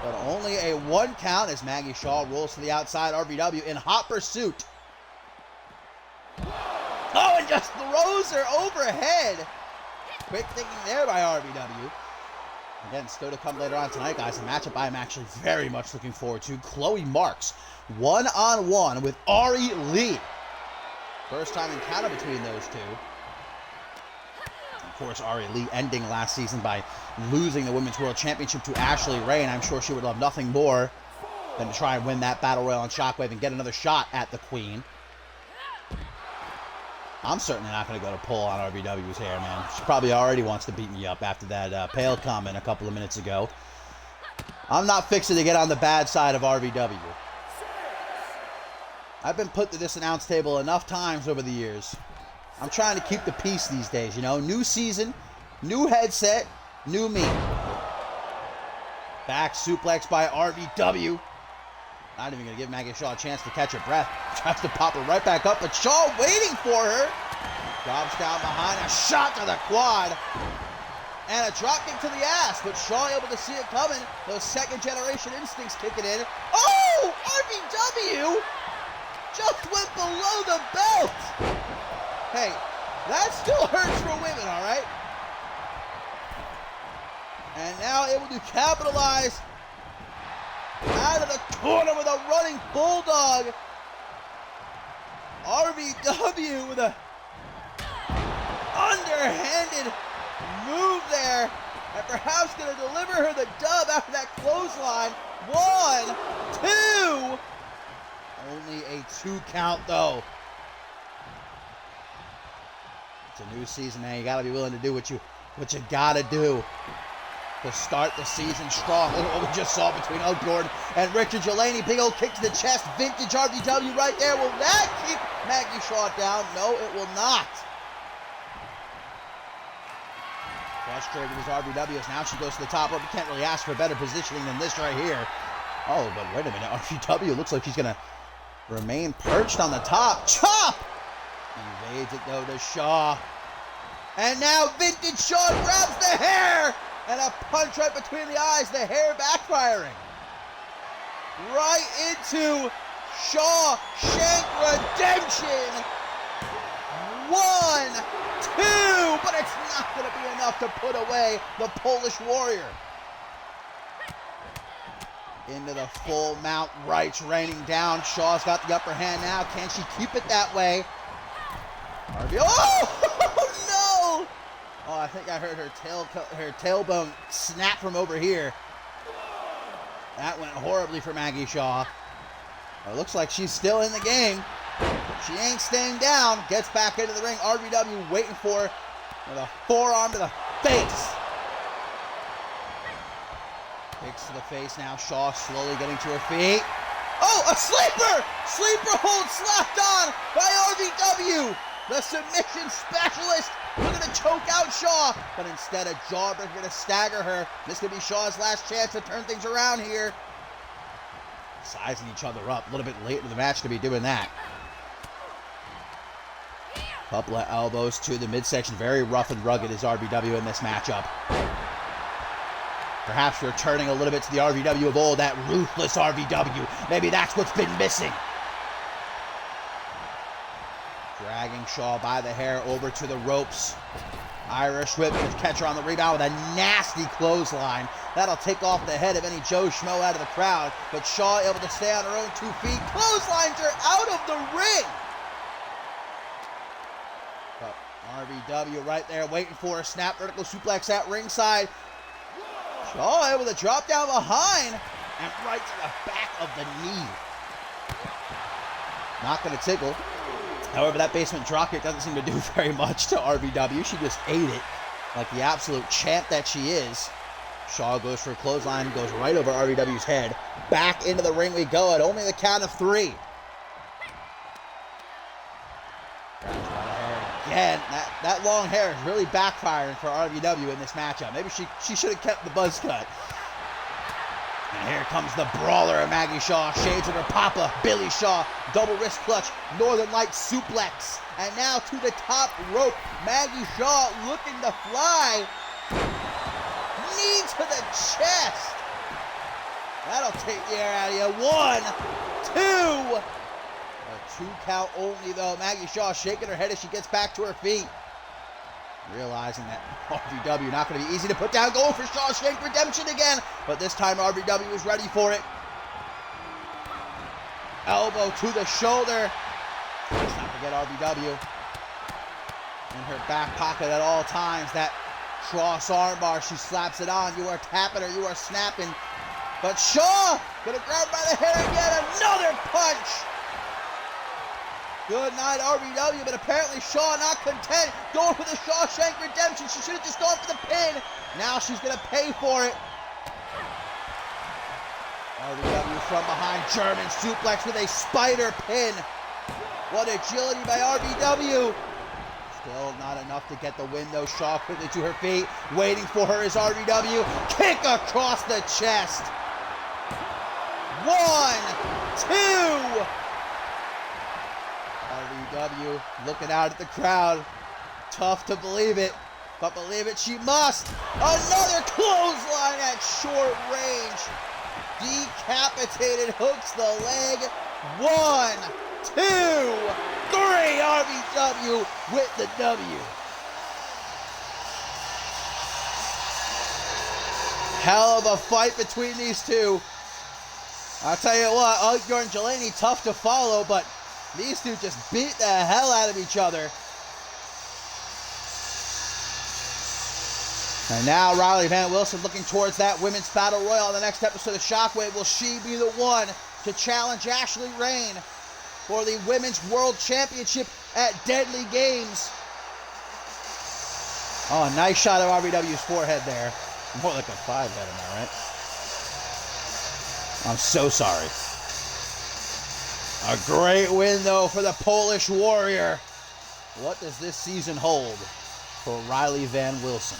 But only a 1 count as Maggie Shaw rolls to the outside. RVW in hot pursuit. Oh, and just throws her overhead. Quick thinking there by RVW. Again, still to come later on tonight, guys. A matchup I'm actually very much looking forward to. Chloe Marks, one-on-one with Ari Lee. First time encounter between those two. Of course, Ari Lee ending last season by losing the Women's World Championship to Ashley Ray, and I'm sure she would love nothing more than to try and win that Battle Royal on Shockwave and get another shot at the Queen. I'm certainly not going to go to pull on RVW's hair, man. She probably already wants to beat me up after that pale comment a couple of minutes ago. I'm not fixing to get on the bad side of RVW. I've been put to this announce table enough times over the years. I'm trying to keep the peace these days, you know. New season, new headset, new me. Back suplex by RVW. Not even going to give Maggie Shaw a chance to catch her breath. Tries to pop her right back up, but Shaw waiting for her. Drops down behind, a shot to the quad. And a drop kick to the ass, but Shaw able to see it coming. Those second generation instincts kicking in. Oh, RVW just went below the belt. Hey, that still hurts for women, all right? And now able to capitalize out of the corner with a running bulldog. RVW with a underhanded move there, and perhaps going to deliver her the dub after that clothesline. 1, 2. Only a 2 count though. It's a new season, man. You got to be willing to do what you got to do to start the season strong. Look at what we just saw between Outdoor and Richard Delaney. Big old kick to the chest. Vintage RVW right there. Will that keep Maggie Shaw down? No, it will not. Frustrated with RVW as now she goes to the top rope. You can't really ask for better positioning than this right here. Oh, but wait a minute. RVW looks like she's going to remain perched on the top. Chop! Evades it though to Shaw. And now Vintage Shaw grabs the hair! And a punch right between the eyes. The hair backfiring. Right into Shaw Shank Redemption. 1, 2, but it's not going to be enough to put away the Polish Warrior. Into the full mount rights raining down. Shaw's got the upper hand now. Can she keep it that way? Oh, no! Oh, I think I heard her tailbone snap from over here. That went horribly for Maggie Shaw. It looks like she's still in the game. She ain't staying down. Gets back into the ring. RVW waiting for her with a forearm to the face. Kicks to the face now. Shaw slowly getting to her feet. Oh, a sleeper! Sleeper hold slapped on by RVW. The submission specialist looking to choke out Shaw, but instead a jawbreaker to stagger her. This could be Shaw's last chance to turn things around here. Sizing each other up. A little bit late in the match to be doing that. Couple of elbows to the midsection. Very rough and rugged is RVW in this matchup. Perhaps returning a little bit to the RVW of old, that ruthless RVW. Maybe that's what's been missing. Dragging Shaw by the hair over to the ropes. Irish whip to catch her on the rebound with a nasty clothesline. That'll take off the head of any Joe Schmo out of the crowd. But Shaw able to stay on her own 2 feet. Clotheslines her out of the ring. But RVW right there waiting for a snap vertical suplex at ringside. Shaw able to drop down behind and right to the back of the knee. Not going to tickle. However, that basement dropkick doesn't seem to do very much to RVW. She just ate it like the absolute champ that she is. Shaw goes for a clothesline, goes right over RVW's head. Back into the ring we go at only the count of 3. Grabs by the hair again. That long hair is really backfiring for RVW in this matchup. Maybe she should have kept the buzz cut. And here comes the brawler of Maggie Shaw. Shades of her papa, Billy Shaw. Double wrist clutch, Northern Lights suplex. And now to the top rope. Maggie Shaw looking to fly. Knee to the chest. That'll take the air out of you. 1, 2. A 2 count only though. Maggie Shaw shaking her head as she gets back to her feet. Realizing that RVW not going to be easy to put down. Going for Shawshank Redemption again. But this time RVW is ready for it. Elbow to the shoulder. Let's not forget RVW in her back pocket at all times. That cross armbar, she slaps it on. You are tapping her, you are snapping. But Shaw gonna grab by the hair again. Another punch. Good night, RVW, but apparently Shaw not content. Going for the Shawshank Redemption. She should have just gone for the pin. Now she's going to pay for it. RVW from behind. German suplex with a spider pin. What agility by RVW. Still not enough to get the win, though. Shaw quickly to her feet. Waiting for her is RVW. Kick across the chest. 1, 2. RVW looking out at the crowd. Tough to believe it, but believe it she must. Another clothesline at short range. Decapitated, hooks the leg. 1, 2, 3. RBW with the W. Hell of a fight between these two. I'll tell you what, Ugur and Jelani, tough to follow, but these two just beat the hell out of each other. And now Riley Van Wilson looking towards that women's battle royal on the next episode of Shockwave. Will she be the one to challenge Ashley Rain for the Women's World Championship at Deadly Games? Oh, a nice shot of RBW's forehead there. More like a 5 head, am I right? I'm so sorry. A great win, though, for the Polish Warrior. What does this season hold for Riley Van Wilson?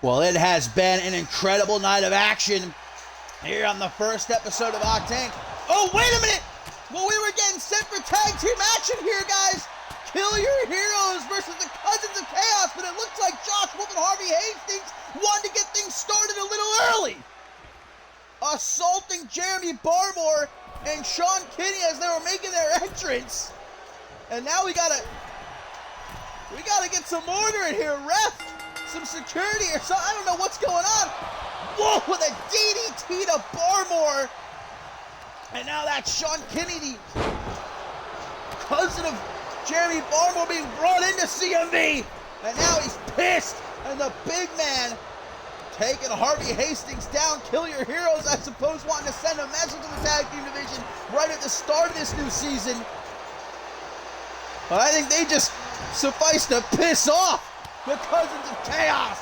Well, it has been an incredible night of action here on the first episode of Octane. Oh, wait a minute! Well, we were getting set for tag team action here, guys. Kill Your Heroes versus the Cousins of Chaos, but it looks like Josh Wolf and Harvey Hastings wanted to get things started a little early, assaulting Jeremy Barmore and Sean Kinney as they were making their entrance. And now we gotta get some order in here, ref. Some security or something. I don't know what's going on. Whoa, with a DDT to Barmore. And now that's Sean Kinney, the cousin of Jeremy Barmore, being brought into CMV. And now he's pissed. And the big man taking Harvey Hastings down. Kill Your Heroes, I suppose, wanting to send a message to the tag team division right at the start of this new season. But I think they just suffice to piss off the Cousins of Chaos.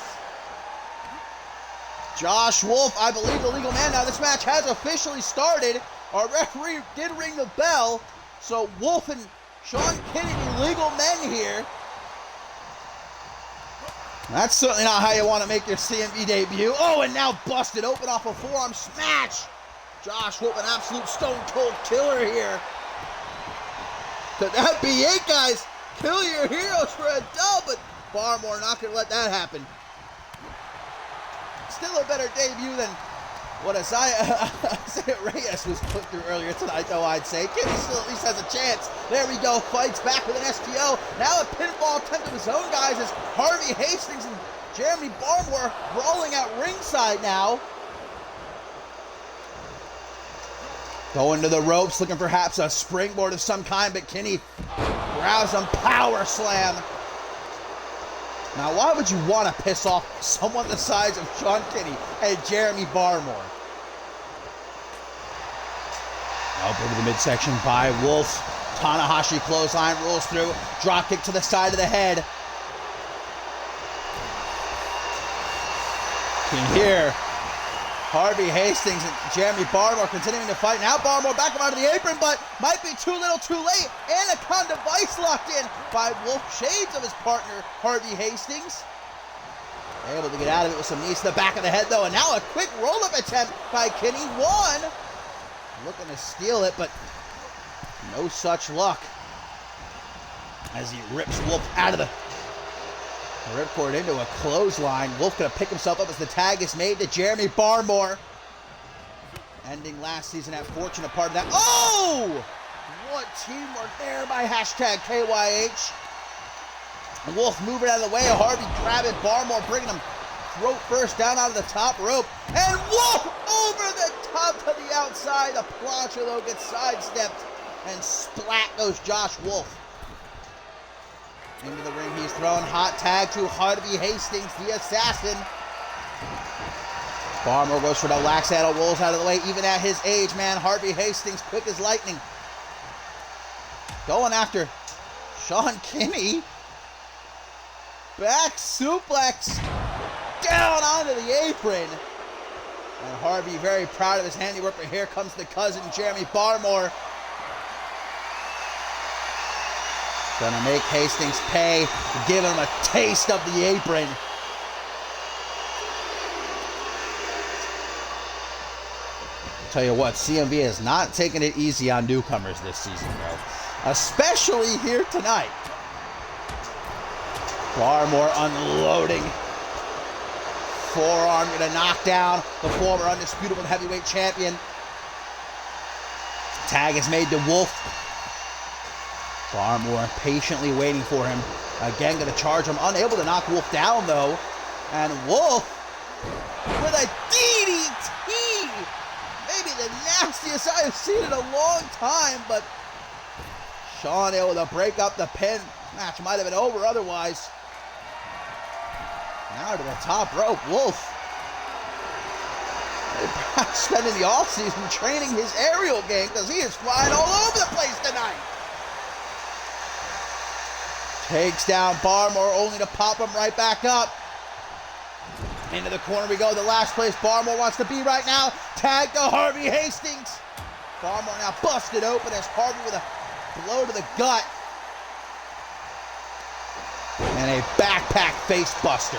Josh Wolf, I believe, the legal man. Now this match has officially started. Our referee did ring the bell. So Wolf and Sean Kinney, the legal men here. That's certainly not how you want to make your CMV debut. Oh, and now busted open off a forearm smash. Josh Wolf, an absolute stone cold killer here. Could that be it, guys? Kill Your Heroes for a dub, but Barmore not going to let that happen. Still a better debut than what Isaiah Reyes was put through earlier tonight, though, I'd say. Kinney still at least has a chance. There we go, fights back with an STO. Now a pinfall attempt of his own, guys, as Harvey Hastings and Jeremy Barmore brawling at ringside now. Going to the ropes, looking for perhaps a springboard of some kind, but Kinney grabs him, power slam. Now, why would you want to piss off someone the size of Sean Kinney and Jeremy Barmore? Elbow to the midsection by Wolf. Tanahashi clothesline rolls through. Drop kick to the side of the head. And here, Harvey Hastings and Jeremy Barmore continuing to fight. Now Barmore back him out of the apron, but might be too little too late. Anaconda Vice locked in by Wolf. Shades of his partner, Harvey Hastings. Able to get out of it with some knees to the back of the head, though. And now a quick roll-up attempt by Kinney. 1, looking to steal it, but no such luck as he rips Wolf out of the ripcord into a clothesline. Wolf gonna pick himself up as the tag is made to Jeremy Barmore. Ending last season at Fortune, a part of that. Oh! What teamwork there by hashtag KYH. And Wolf moving out of the way. Harvey grabbing Barmore, bringing him throat first down out of the top rope. And Wolf over the top to the outside. The plancha though gets sidestepped. And splat goes Josh Wolf. Into the ring, he's throwing hot tag to Harvey Hastings, the assassin. Barmore goes for the lax saddle, rolls out of the way. Even at his age, man, Harvey Hastings, quick as lightning. Going after Sean Kinney. Back suplex down onto the apron. And Harvey very proud of his handiwork, but here comes the cousin, Jeremy Barmore. Gonna make Hastings pay, giving him a taste of the apron. Tell you what, CMV has not taken it easy on newcomers this season, though. Especially here tonight. Barmore unloading. Forearm gonna knock down the former undisputed heavyweight champion. Tag is made to Wolf. Barmore patiently waiting for him. Again, gonna charge him. Unable to knock Wolf down, though. And Wolf with a DDT. Maybe the nastiest I have seen in a long time, but Sean able to break up the pin. Match might have been over otherwise. Now to the top rope, Wolf. Perhaps spending the offseason training his aerial game because he is flying all over the place tonight. Takes down Barmore only to pop him right back up. Into the corner we go. The last place Barmore wants to be right now. Tag to Harvey Hastings. Barmore now busted open as Harvey with a blow to the gut. And a backpack face buster.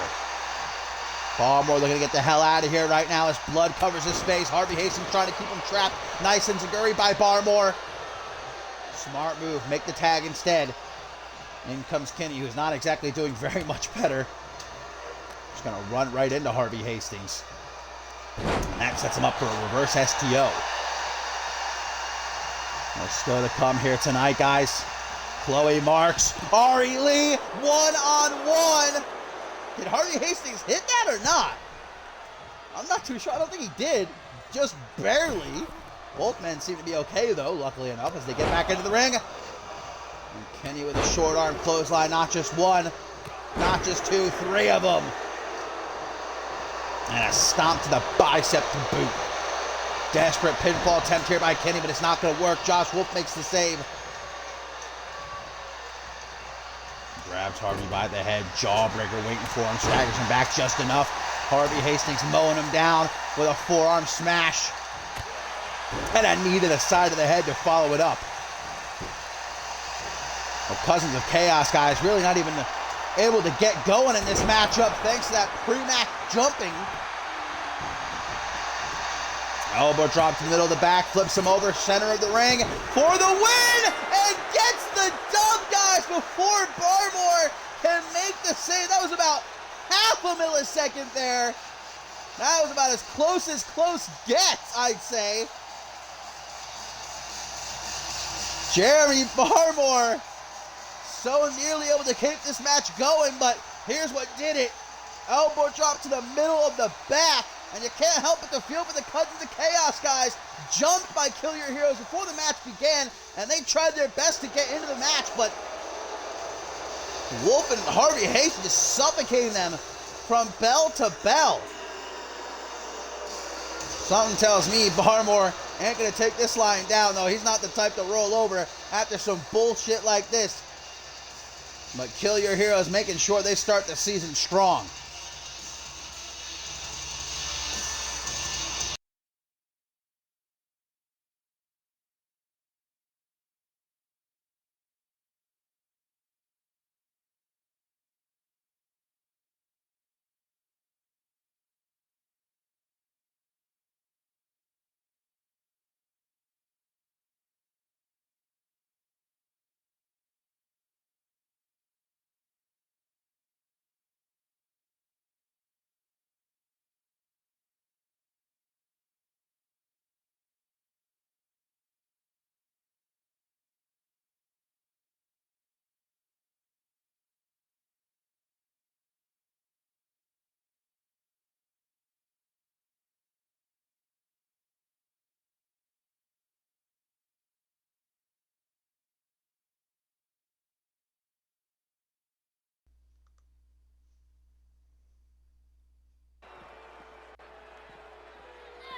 Barmore looking to get the hell out of here right now as blood covers his face. Harvey Hastings trying to keep him trapped. Nice and Zaguri by Barmore. Smart move. Make the tag instead. In comes Kenny, who's not exactly doing very much better. Just going to run right into Harvey Hastings. And that sets him up for a reverse STO. Well, still to come here tonight, guys. Chloe Marks, Ari Lee, one-on-one. Did Harvey Hastings hit that or not? I'm not too sure. I don't think he did. Just barely. Both men seem to be okay, though, luckily enough, as they get back into the ring. And Kenny with a short arm clothesline, not just one, not just two, three of them. And a stomp to the bicep to boot. Desperate pinfall attempt here by Kenny, but it's not going to work. Josh Wolf makes the save. Grabs Harvey by the head, jawbreaker waiting for him, staggers him back just enough. Harvey Hastings mowing him down with a forearm smash. And a knee to the side of the head to follow it up. Well, Cousins of Chaos, guys, really not even able to get going in this matchup thanks to that pre-match jumping. Elbow drop to the middle of the back, flips him over, center of the ring for the win, and gets the dub, guys, before Barmore can make the save. That was about half a millisecond there. That was about as close gets, I'd say. Jeremy Barmore so nearly able to keep this match going, but here's what did it. Elbow drop to the middle of the back, and you can't help but to feel for the Cousins of Chaos, guys. Jumped by Kill Your Heroes before the match began, and they tried their best to get into the match, but Wolf and Harvey Hastings just suffocating them from bell to bell. Something tells me Barmore ain't going to take this line down, though. He's not the type to roll over after some bullshit like this. But Kill Your Heroes making sure they start the season strong.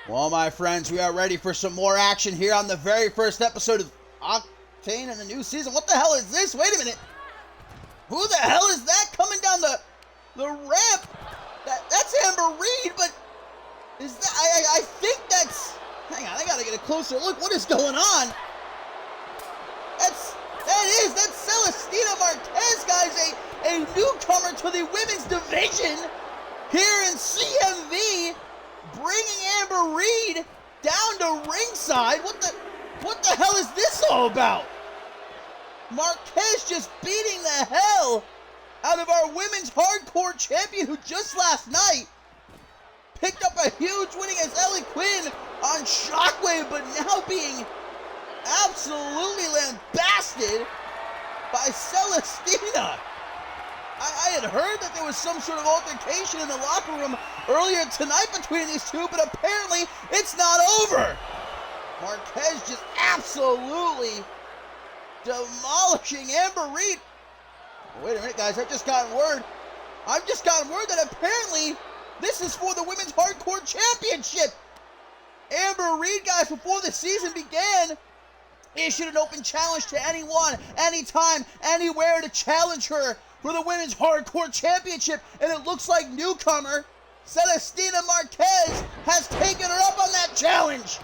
Well, my friends, we are ready for some more action here on the very first episode of Octane in the new season. What the hell is this? Wait a minute. Who the hell is that coming down the ramp? That's Amber Reed, but is that... I think that's... Hang on, I gotta get a closer look. What is going on? That's Celestina Marquez, guys, a newcomer to the women's division here in CMV, bringing Amber Reed down to ringside. What the hell is this all about? Marquez just beating the hell out of our women's hardcore champion, who just last night picked up a huge win against Ellie Quinn on Shockwave, but now being absolutely lambasted by Celestina. I had heard that there was some sort of altercation in the locker room earlier tonight between these two, but apparently it's not over. Marquez just absolutely demolishing Amber Reed. Wait a minute, guys, I've just gotten word that apparently this is for the Women's Hardcore Championship. Amber Reed, guys, before the season began, issued an open challenge to anyone, anytime, anywhere to challenge her for the Women's Hardcore Championship, and it looks like newcomer Celestina Marquez has taken her up on that challenge.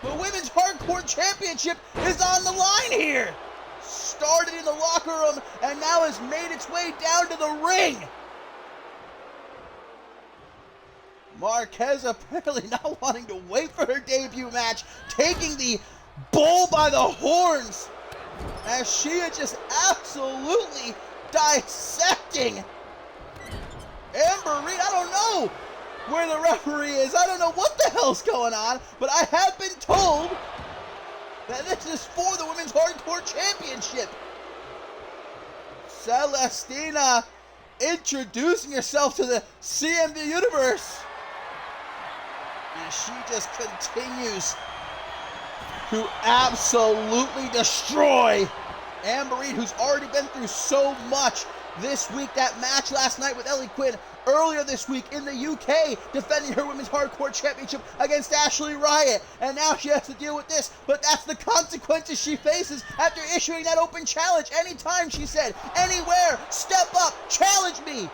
The Women's Hardcore Championship is on the line here. Started in the locker room and now has made its way down to the ring. Marquez apparently not wanting to wait for her debut match, taking the bull by the horns as she is just absolutely dissecting Amber Reed. I don't know where the referee is. I don't know what the hell's going on, but I have been told that this is for the Women's Hardcore Championship. Celestina introducing herself to the CMV universe, and she just continues to absolutely destroy Amber Reed, who's already been through so much this week. That match last night with Ellie Quinn, earlier this week in the UK, defending her Women's Hardcore Championship against Ashley Riot, and now she has to deal with this, but that's the consequences she faces after issuing that open challenge. Anytime, she said, anywhere, step up, challenge me.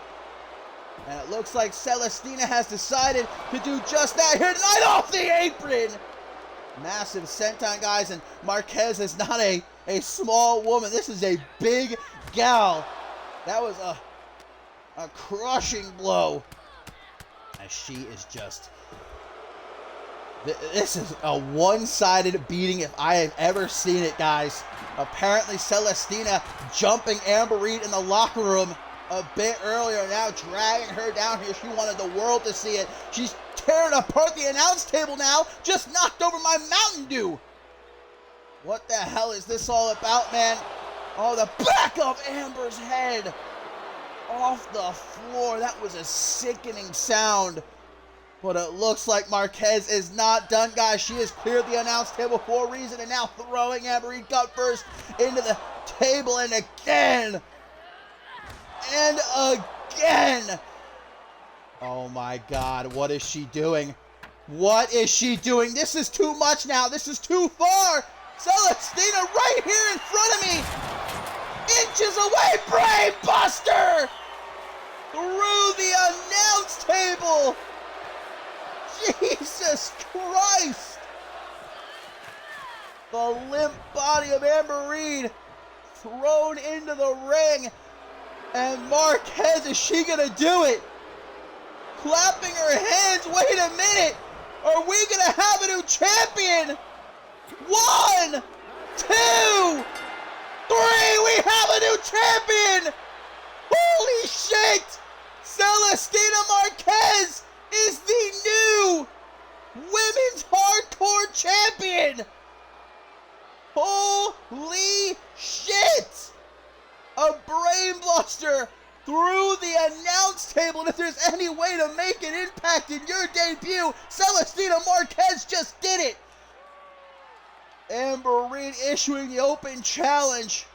And it looks like Celestina has decided to do just that here tonight off the apron. Massive senton, guys, and Marquez is not a small woman. This is a big gal. That was a crushing blow, as she is just... This is a one-sided beating if I have ever seen it, guys. Apparently Celestina jumping Amber Reed in the locker room a bit earlier, now dragging her down here. She wanted the world to see it. She's tearing apart the announce table now, just knocked over my Mountain Dew. What the hell is this all about, man? Oh, the back of Amber's head off the floor. That was a sickening sound. But it looks like Marquez is not done, guys. She has cleared the announce table for a reason, and now throwing Amber Reed gut first into the table, and again. And again. Oh my God, what is she doing? What is she doing? This is too much now. This is too far. Celestina right here in front of me. Inches away, Brave Buster! Through the announce table. Jesus Christ. The limp body of Amber Reed thrown into the ring. And Marquez, is she gonna do it? Clapping her hands. Wait a minute. Are we gonna have a new champion? 1, 2, 3. We have a new champion. Holy shit. Celestina Marquez is the new Women's Hardcore Champion. Holy shit. A brainbuster through the announce table, and if there's any way to make an impact in your debut, Celestina Marquez just did it. Amber Reed issuing the open challenge.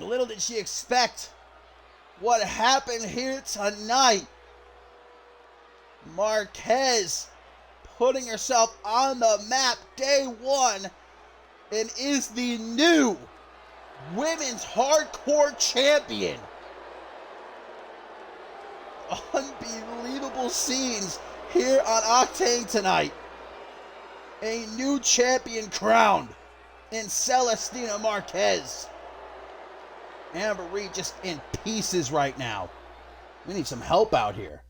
Little did she expect what happened here tonight. Marquez putting herself on the map day one and is the new women's hardcore champion. Unbelievable scenes here on Octane tonight. A new champion crowned in Celestina Marquez. Amber Reed just in pieces right now. We need some help out here.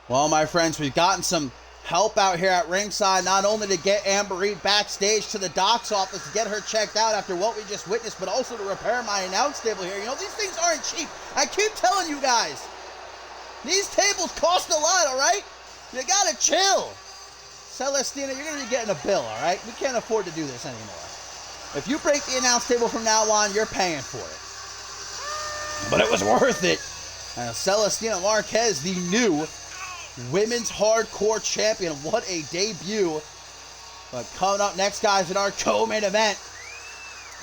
Well, my friends, we've gotten some help out here at ringside, not only to get Amber Reed backstage to the doc's office to get her checked out after what we just witnessed, but also to repair my announce table here. You know, these things aren't cheap. I keep telling you guys, these tables cost a lot, all right? You gotta chill. Celestina, you're gonna be getting a bill, all right? We can't afford to do this anymore. If you break the announce table from now on, you're paying for it. But it was worth it. Celestina Marquez, the new women's hardcore champion. What a debut. But coming up next, guys, in our co-main event,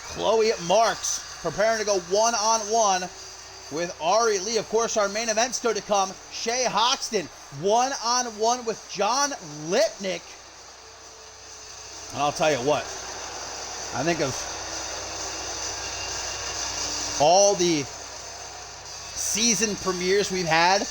Chloe Marks preparing to go one-on-one with Ari Lee. Of course, our main event still to come. Shay Hoxton one-on-one with John Lipnick. And I'll tell you what, I think of all the season premieres we've had,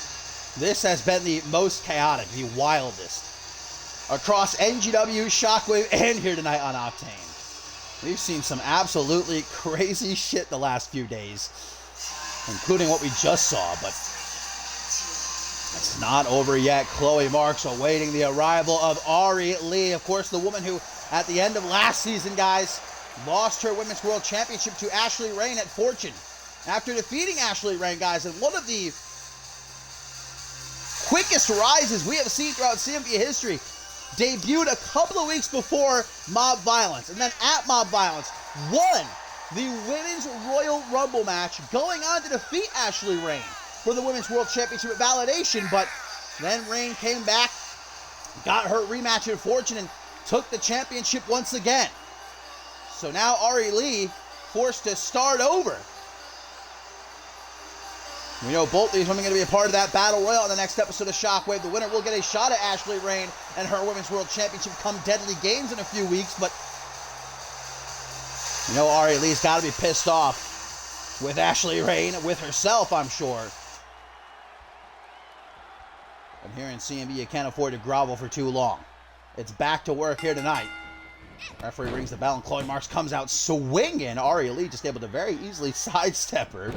this has been the most chaotic, the wildest. Across NGW, Shockwave, and here tonight on Octane. We've seen some absolutely crazy shit the last few days, including what we just saw, but it's not over yet. Chloe Marks awaiting the arrival of Ari Lee. Of course, the woman who, at the end of last season, guys, lost her Women's World Championship to Ashley Rain at Fortune. After defeating Ashley Rain, guys, in one of the quickest rises we have seen throughout CMB history, debuted a couple of weeks before Mob Violence, and then at Mob Violence, won the Women's Royal Rumble match, going on to defeat Ashley Rain for the Women's World Championship at Validation, but then Rain came back, got her rematch at Fortune, and took the championship once again. So now Ari Lee forced to start over. We know both these women are going to be a part of that battle royal in the next episode of Shockwave. The winner will get a shot at Ashley Rain and her Women's World Championship come Deadly Games in a few weeks, but you know Ari Lee's got to be pissed off with Ashley Rain, with herself, I'm sure. But here in CMB, you can't afford to grovel for too long. It's back to work here tonight. Referee rings the bell and Chloe Marks comes out swinging. Ari Lee just able to very easily sidestep her.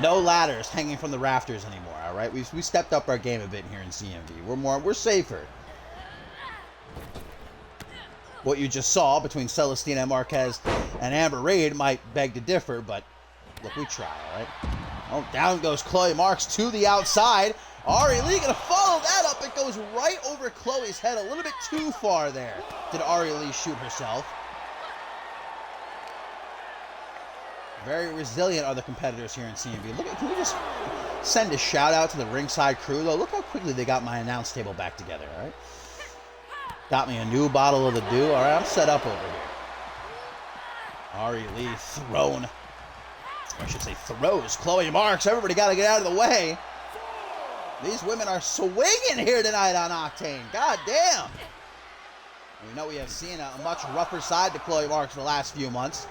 No ladders hanging from the rafters anymore, all right? We stepped up our game a bit here in CMV. We're safer. What you just saw between Celestina Marquez and Amber Reed might beg to differ, but look, we try, all right? Oh, down goes Chloe Marks to the outside. Ari Lee gonna follow that up. It goes right over Chloe's head, a little bit too far there. Did Ari Lee shoot herself? Very resilient are the competitors here in CMB. Look, can we just send a shout out to the ringside crew, though? Look how quickly they got my announce table back together, all right? Got me a new bottle of the Dew. All right, I'm set up over here. Ari Lee thrown I should say throws Chloe Marks. Everybody got to get out of the way. These women are swinging here tonight on Octane. God damn. We know we have seen a much rougher side to Chloe Marks in the last few months.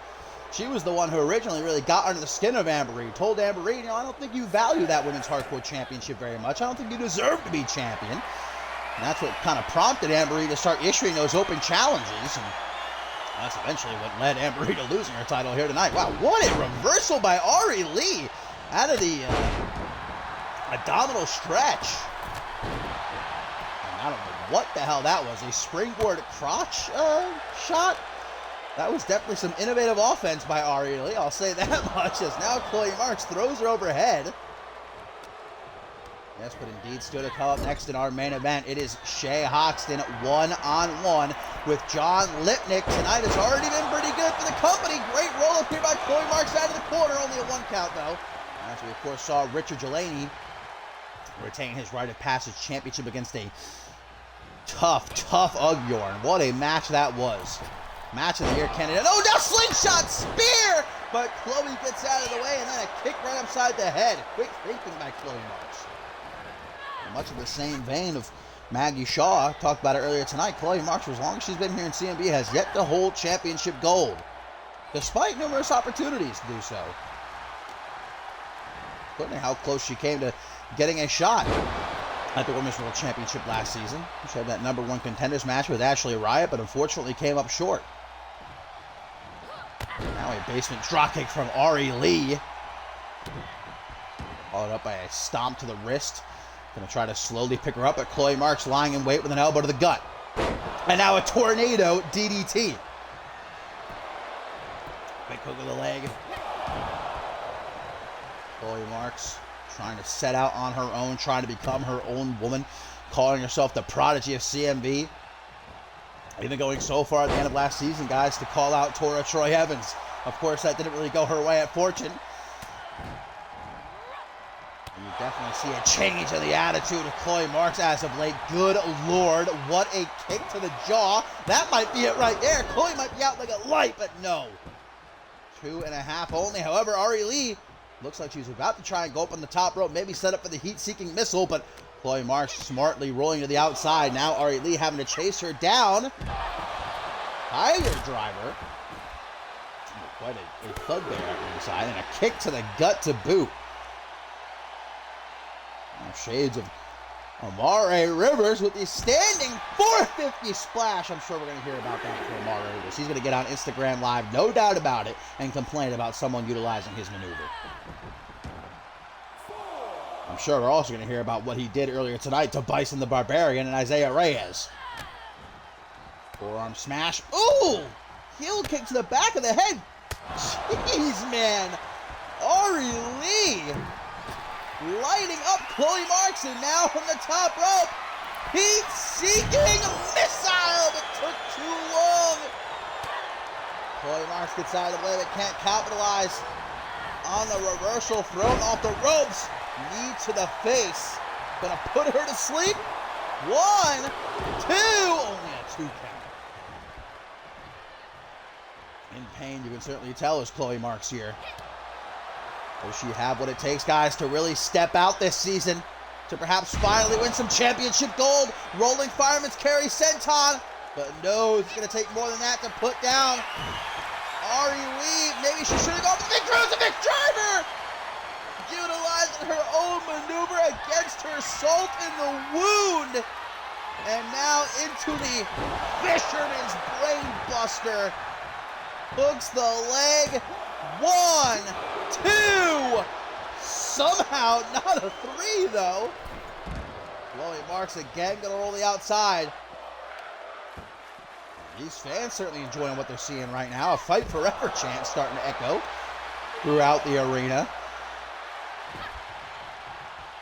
She was the one who originally really got under the skin of Amber Reed. Told Amber Reed, I don't think you value that Women's Hardcore Championship very much. I don't think you deserve to be champion. And that's what kind of prompted Amber Reed to start issuing those open challenges. And that's eventually what led Amber Reed to losing her title here tonight. Wow, what a reversal by Ari Lee out of the abdominal stretch. And I don't know what the hell that was. A springboard crotch shot? That was definitely some innovative offense by Ari Lee. I'll say that much, as now Chloe Marks throws her overhead. Yes, but indeed, still to come up next in our main event, it is Shay Hoxton one-on-one with John Lipnick. Tonight has already been pretty good for the company. Great roll-up here by Chloe Marks out of the corner. Only a one count, though. As we, of course, saw Richard Delaney retain his Rite of Passage championship against a tough Ugbjorn. What a match that was. Match of the year candidate. Oh, now slingshot spear! But Chloe gets out of the way, and then a kick right upside the head. Quick thinking by Chloe Marks. In much of the same vein of Maggie Shaw, talked about it earlier tonight, Chloe Marks, for as long as she's been here in CMB, has yet to hold championship gold, despite numerous opportunities to do so. Including how close she came to getting a shot at the Women's World Championship last season. She had that #1 contenders match with Ashley Riot, but unfortunately came up short. Now a basement dropkick from Ari Lee. Followed up by a stomp to the wrist. Gonna try to slowly pick her up, but Chloe Marks lying in wait with an elbow to the gut. And now a tornado DDT. Big hook of the leg. Chloe Marks trying to set out on her own, trying to become her own woman, calling herself the prodigy of CMB. Even going so far at the end of last season, guys, to call out Tora Troy Evans. Of course, that didn't really go her way at Fortune. And you definitely see a change in the attitude of Chloe Marks as of late. Good Lord, what a kick to the jaw. That might be it right there. Chloe might be out like a light, but no. 2.5 only. However, Ari Lee looks like she's about to try and go up on the top rope, maybe set up for the heat-seeking missile, but Chloe Marks smartly rolling to the outside. Now Ari Lee having to chase her down. Tiger driver. Quite a thud there at ringside, and a kick to the gut to boot. Now shades of Amare Rivers with the standing 450 splash. I'm sure we're going to hear about that from Amare Rivers. He's going to get on Instagram Live, no doubt about it, and complain about someone utilizing his maneuver. I'm sure we're also going to hear about what he did earlier tonight to Bison the Barbarian and Isaiah Reyes. Forearm smash. Ooh! Heel kick to the back of the head. Jeez, man. Ari Lee lighting up Chloe Marks, and now from the top rope, heat-seeking missile, but took too long. Chloe Marks gets out of the way, but can't capitalize on the reversal, thrown off the ropes. Knee to the face. Gonna put her to sleep. 1, 2. Only a 2 count. In pain, you can certainly tell, as Chloe Marks here. Does she have what it takes, guys, to really step out this season? To perhaps finally win some championship gold? Rolling Fireman's carry senton. But no, it's gonna take more than that to put down Ari Lee. Maybe she should have gone for the crucifix driver! Utilizing her own maneuver against her salt in the wound. And now into the Fisherman's Brainbuster. Hooks the leg. 1, 2. Somehow not a 3, though. Chloe Marks again gonna roll the outside. These fans certainly enjoying what they're seeing right now. A fight forever chant starting to echo throughout the arena.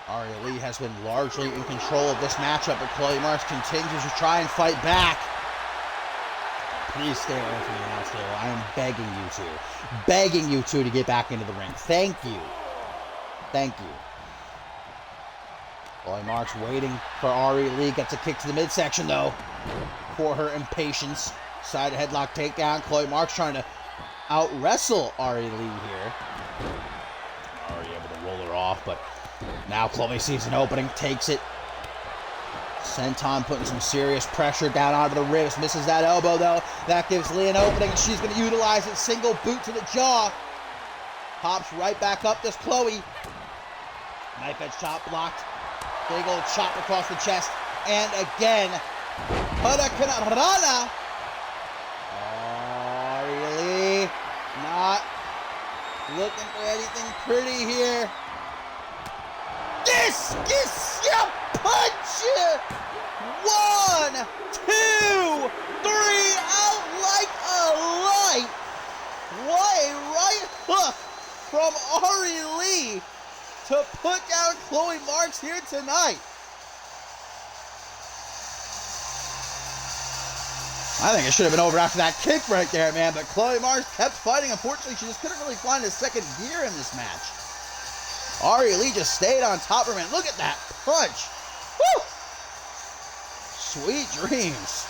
Ari Lee has been largely in control of this matchup, but Chloe Marks continues to try and fight back. Please stay away from the announce table. I am begging you two to get back into the ring. Thank you. Thank you. Chloe Marks waiting for Ari Lee. Gets a kick to the midsection, though, for her impatience. Side headlock takedown. Chloe Marks trying to out-wrestle Ari Lee here. off, but now Chloe sees an opening, takes it. Senton putting some serious pressure down onto the ribs, misses that elbow though. That gives Lee an opening, and she's going to utilize it. Single boot to the jaw. Pops right back up, this Chloe. Knife edge chop blocked. Big old chop across the chest. And again, Hurricanrana. Really not looking for anything pretty here. This punch! 1, 2, 3, out like a light. What a right hook from Ari Lee to put down Chloe Marks here tonight. I think it should have been over after that kick right there, man, but Chloe Marks kept fighting. Unfortunately, she just couldn't really find a second gear in this match. Ari Lee just stayed on top of her, man. Look at that punch. Woo! Sweet dreams.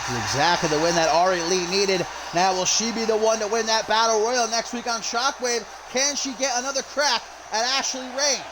This is exactly the win that Ari Lee needed. Now, will she be the one to win that Battle Royal next week on Shockwave? Can she get another crack at Ashley Rain?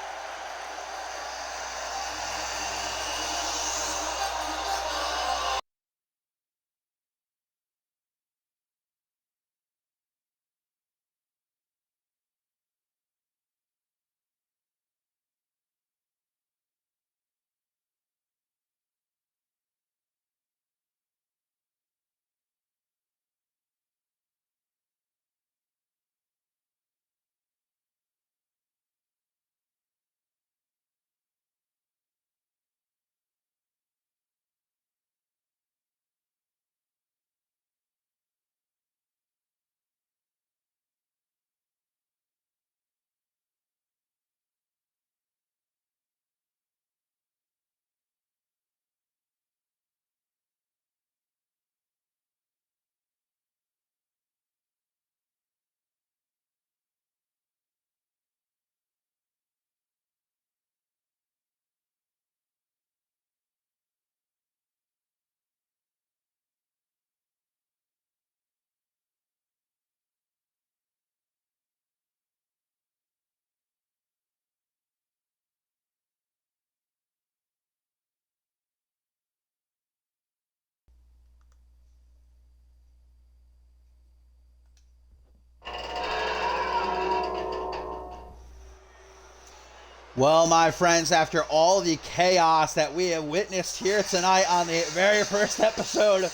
Well, my friends, after all the chaos that we have witnessed here tonight on the very first episode of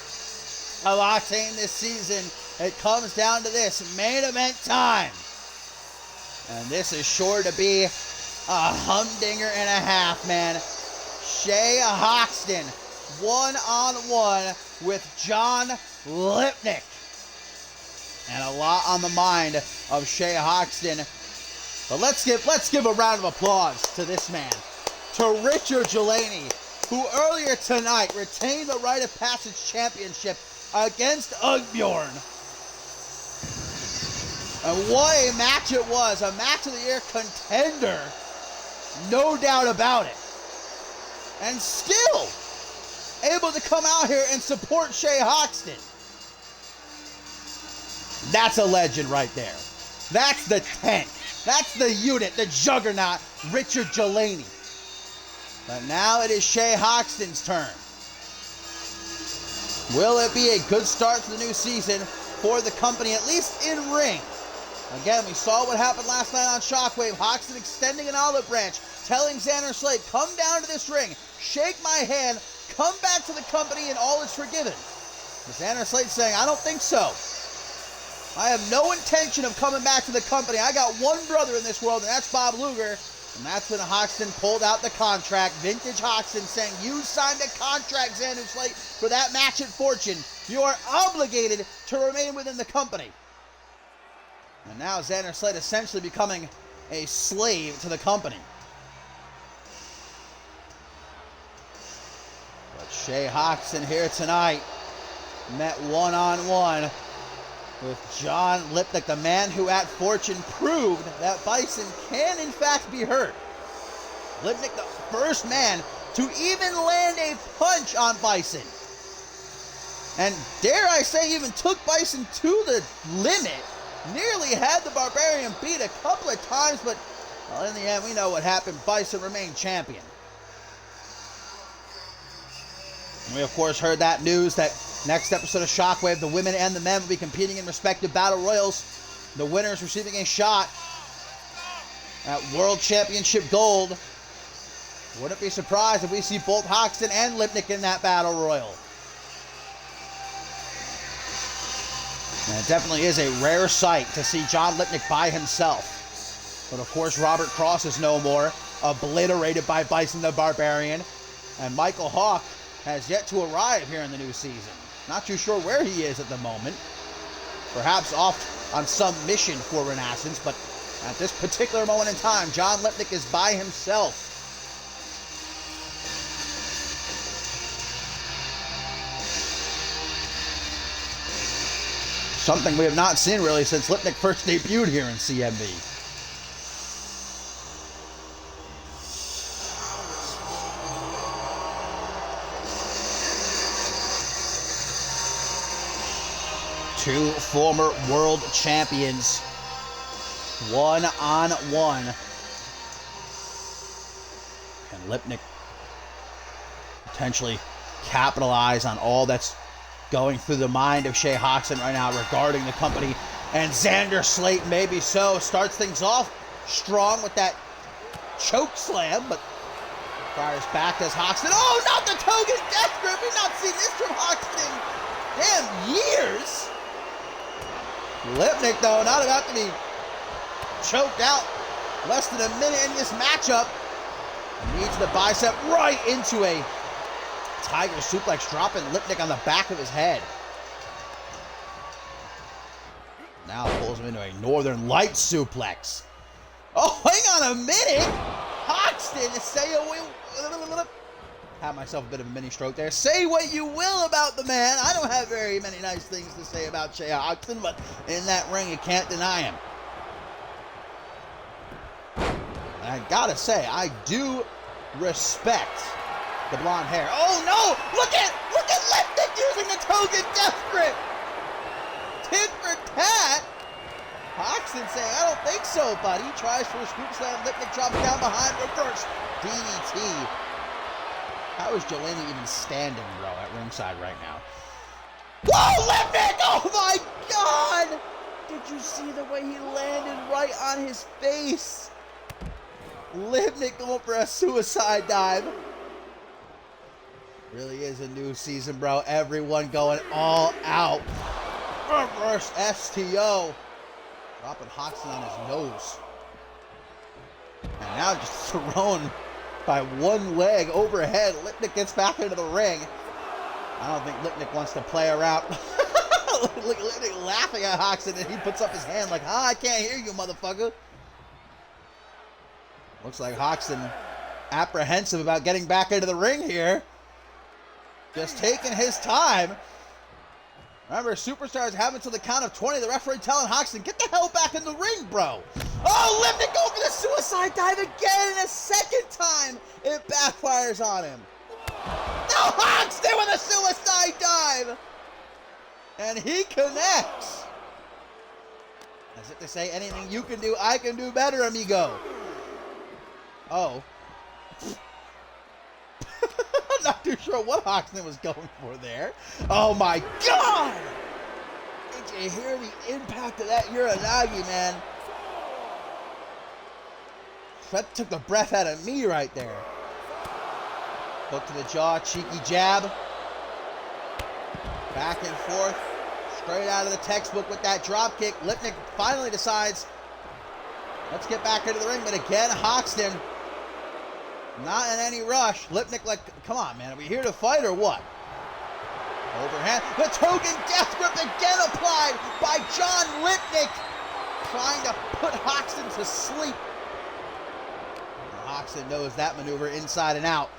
Octane this season, it comes down to this main event time. And this is sure to be a humdinger and a half, man. Shay Hoxton, one-on-one with John Lipnick. And a lot on the mind of Shay Hoxton. But let's give a round of applause to this man, to Richard Delaney, who earlier tonight retained the Rite of Passage Championship against Ugbjorn. And what a match it was, a match of the year contender, no doubt about it. And still able to come out here and support Shay Hoxton. That's a legend right there. That's the tank. That's the unit, the juggernaut, Richard Delaney. But now it is Shay Hoxton's turn. Will it be a good start to the new season for the company, at least in ring? Again, we saw what happened last night on Shockwave. Hoxton extending an olive branch, telling Xander Slade, come down to this ring, shake my hand, come back to the company, and all is forgiven. But Xander Slade saying, I don't think so. I have no intention of coming back to the company. I got one brother in this world, and that's Bob Luger. And that's when Hoxton pulled out the contract. Vintage Hoxton saying, you signed a contract, Xander Slate, for that match at Fortune. You are obligated to remain within the company. And now Xander Slate essentially becoming a slave to the company. But Shay Hoxton here tonight met one-on-one with John Lipnick, the man who at Fortune proved that Bison can in fact be hurt. Lipnick, the first man to even land a punch on Bison. And dare I say, even took Bison to the limit nearly had the Barbarian beat a couple of times, but well, in the end, we know what happened. Bison remained champion. And we, of course, heard that news that next episode of Shockwave, the women and the men will be competing in respective battle royals. The winners receiving a shot at World Championship Gold. Wouldn't be surprised if we see both Hoxton and Lipnick in that battle royal. And it definitely is a rare sight to see John Lipnick by himself. But of course, Robert Cross is no more, obliterated by Bison the Barbarian. And Michael Hawk has yet to arrive here in the new season. Not too sure where he is at the moment. Perhaps off on some mission for Renaissance, but at this particular moment in time, John Lipnick is by himself. Something we have not seen really since Lipnick first debuted here in CMV. Two former world champions, one-on-one. Can Lipnick potentially capitalize on all that's going through the mind of Shea Hoxton right now regarding the company? And Xander Slate, maybe so, starts things off strong with that choke slam, but fires back as Hoxton. Oh, not the Togen Death Grip! We've not seen this from Hoxton in damn years! Lipnick, though, not about to be choked out less than a minute in this matchup. Needs the bicep right into a Tiger suplex, dropping Lipnick on the back of his head. Now pulls him into a Northern Light suplex. Oh, hang on a minute! Hoxton, say a will. Had myself a bit of a mini stroke there. Say what you will about the man. I don't have very many nice things to say about Shea Hoxton, but in that ring, you can't deny him. And I gotta say, I do respect the blonde hair. Oh no! Look at Lipnick using the Togen Death Grip! Tit for tat! Hoxton saying, I don't think so, buddy. Tries for a scoop slam. Lipnick drops down behind, reverse DDT. How is Jelena even standing, bro, at ringside right now? Whoa, Lipnick! Oh my God! Did you see the way he landed right on his face? Lipnick going for a suicide dive. Really is a new season, bro. Everyone going all out. Reverse STO. Dropping Hoxton on his nose. And now just thrown by one leg overhead. Lipnick gets back into the ring. I don't think Lipnick wants to play around. Lipnick laughing at Hoxton, and he puts up his hand like, I can't hear you, motherfucker. Looks like Hoxton apprehensive about getting back into the ring here. Just taking his time. Remember, superstars have until the count of 20. The referee telling Hoxton, get the hell back in the ring, bro. Oh, Lipnick go for the suicide dive again, and a second time it backfires on him. Now Hoxton with a suicide dive. And he connects. As if to say, anything you can do, I can do better, amigo. Oh. I'm not too sure what Hoxton was going for there. Oh my God! Did you hear the impact of that Uranagi, man? That took the breath out of me right there. Hook to the jaw, cheeky jab. Back and forth. Straight out of the textbook with that drop kick. Lipnick finally decides, let's get back into the ring. But again, Hoxton, not in any rush. Lipnick like, come on, man. Are we here to fight or what? Overhand. The Togen Death Grip again applied by John Lipnick. Trying to put Hoxton to sleep. And Hoxton knows that maneuver inside and out.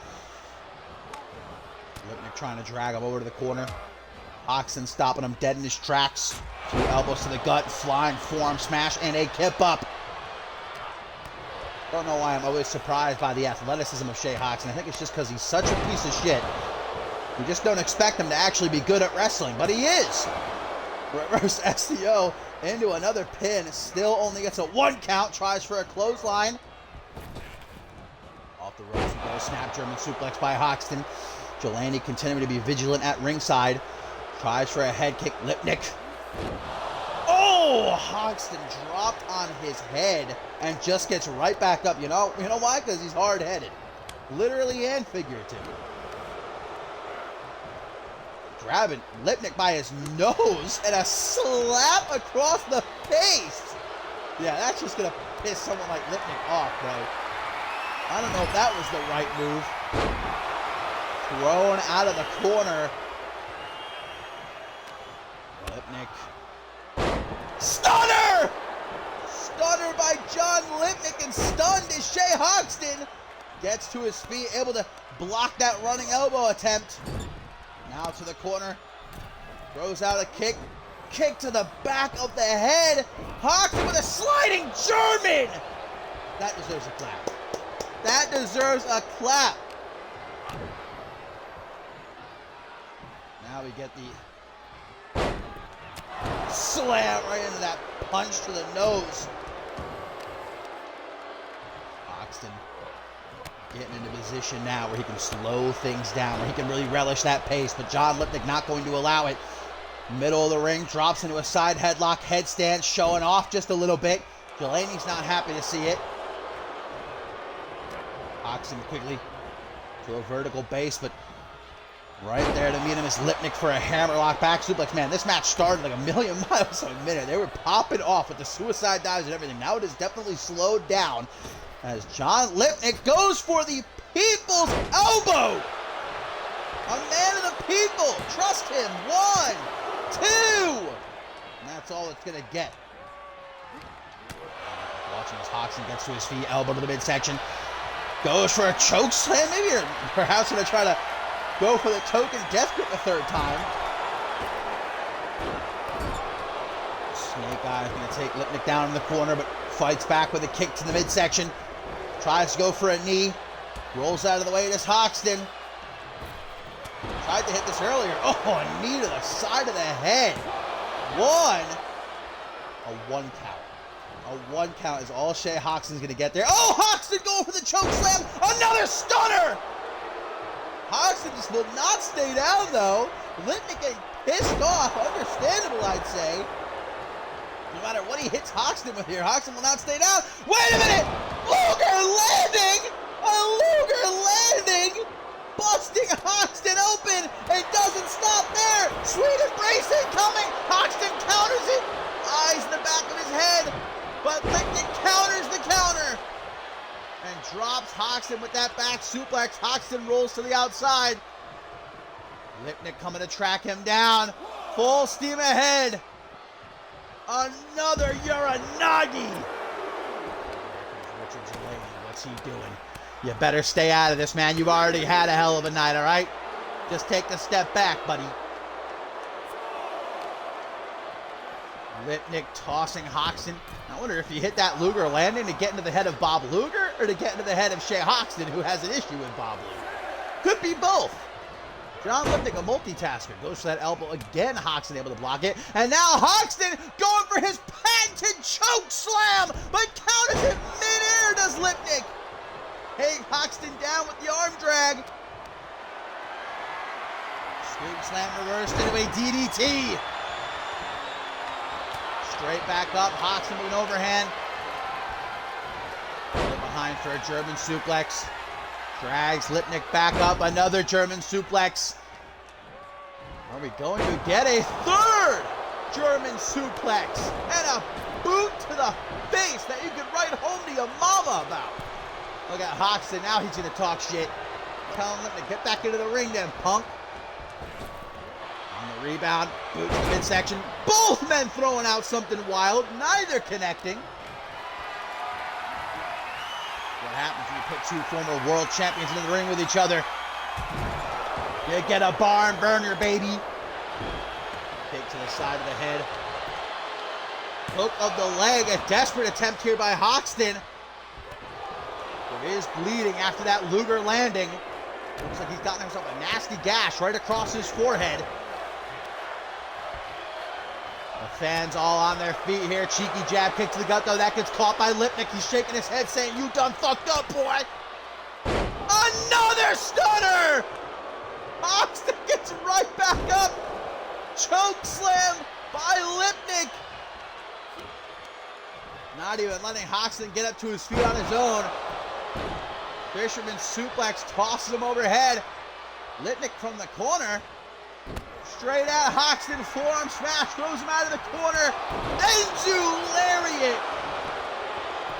Lipnick trying to drag him over to the corner. Hoxton stopping him dead in his tracks. 2 elbows to the gut, flying forearm smash, and a kip up. Don't know why I'm always surprised by the athleticism of Shea Hoxton. I think it's just because he's such a piece of shit. We just don't expect him to actually be good at wrestling, but he is. Reverse STO into another pin. Still only gets a 1 count. Tries for a clothesline. Off the ropes we go. Snap German suplex by Hoxton. Jelani continuing to be vigilant at ringside. Tries for a head kick. Lipnick. Oh! Hoxton dropped on his head and just gets right back up. You know why? Because he's hard-headed. Literally and figuratively. Grabbing Lipnick by his nose and a slap across the face. Yeah, that's just going to piss someone like Lipnick off, bro. I don't know if that was the right move. Thrown out of the corner. Lipnick. Stunner! Stunner by John Lipnick, and stunned is Shea Hoxton. Gets to his feet, able to block that running elbow attempt. Now to the corner. Throws out a kick. Kick to the back of the head. Hoxton with a sliding German. That deserves a clap. That deserves a clap. Now we get the slam right into that punch to the nose. Hoxton getting into position now where he can slow things down, where he can really relish that pace, but John Lipnick not going to allow it. Middle of the ring, drops into a side headlock, headstand, showing off just a little bit. Jelani's not happy to see it. Hoxton quickly to a vertical base, but right there to meet him is Lipnick for a hammerlock back suplex. Man, this match started like a million miles a minute. They were popping off with the suicide dives and everything. Now it is definitely slowed down as John Lipnick goes for the people's elbow. A man of the people. Trust him. 1, 2. And that's all it's going to get. Watching as Hoxton gets to his feet, elbow to the midsection. Goes for a choke slam, maybe, or perhaps going to try to go for the token death grip a third time. Snake Eye is going to take Lipnick down in the corner, but fights back with a kick to the midsection. Tries to go for a knee. Rolls out of the way. It is Hoxton. Tried to hit this earlier. Oh, a knee to the side of the head. A 1 count. A 1 count is all Shea Hoxton's going to get there. Oh, Hoxton going for the choke slam. Another stunner. Hoxton just will not stay down, though. Lipnick getting pissed off. Understandable, I'd say. No matter what he hits Hoxton with here, Hoxton will not stay down. Wait a minute! Luger landing! A Luger landing! Busting Hoxton open and doesn't stop there! Sweet embrace incoming! Hoxton counters it! Eyes in the back of his head, but Lipnick counters the counter! And drops Hoxton with that back suplex. Hoxton rolls to the outside. Lipnick coming to track him down. Full steam ahead. Another Uranagi. Richard Jelani, what's he doing? You better stay out of this, man. You've already had a hell of a night, all right? Just take a step back, buddy. Lipnick tossing Hoxton. I wonder if he hit that Luger landing to get into the head of Bob Luger or to get into the head of Shea Hoxton, who has an issue with Bob Luger. Could be both. John Lipnick, a multitasker, goes for that elbow again. Hoxton able to block it. And now Hoxton going for his patented choke slam, but counters it midair, does Lipnick. Hey, Hoxton down with the arm drag. Scoop slam reversed into a DDT. Straight back up, Hoxton with an overhand. Behind for a German suplex. Drags Lipnick back up, another German suplex. Are we going to get a third German suplex? And a boot to the face that you could write home to your mama about. Look at Hoxton, now he's going to talk shit. Tell him to get back into the ring then, punk. On the rebound, boot to the midsection. Both men throwing out something wild, neither connecting. What happens when you put two former world champions into the ring with each other? You get a barn burner, baby. Kick to the side of the head. Hook of the leg, a desperate attempt here by Hoxton. There is bleeding after that Luger landing. Looks like he's gotten himself a nasty gash right across his forehead. A fans all on their feet here. Cheeky jab kick to the gut, though. That gets caught by Lipnick. He's shaking his head saying, "You done fucked up, boy." Another stunner! Octane gets right back up. Choke slam by Lipnick. Not even letting Octane get up to his feet on his own. Fisherman suplex tosses him overhead. Lipnick from the corner. Straight at Octane, forearm smash, throws him out of the corner. Into lariat.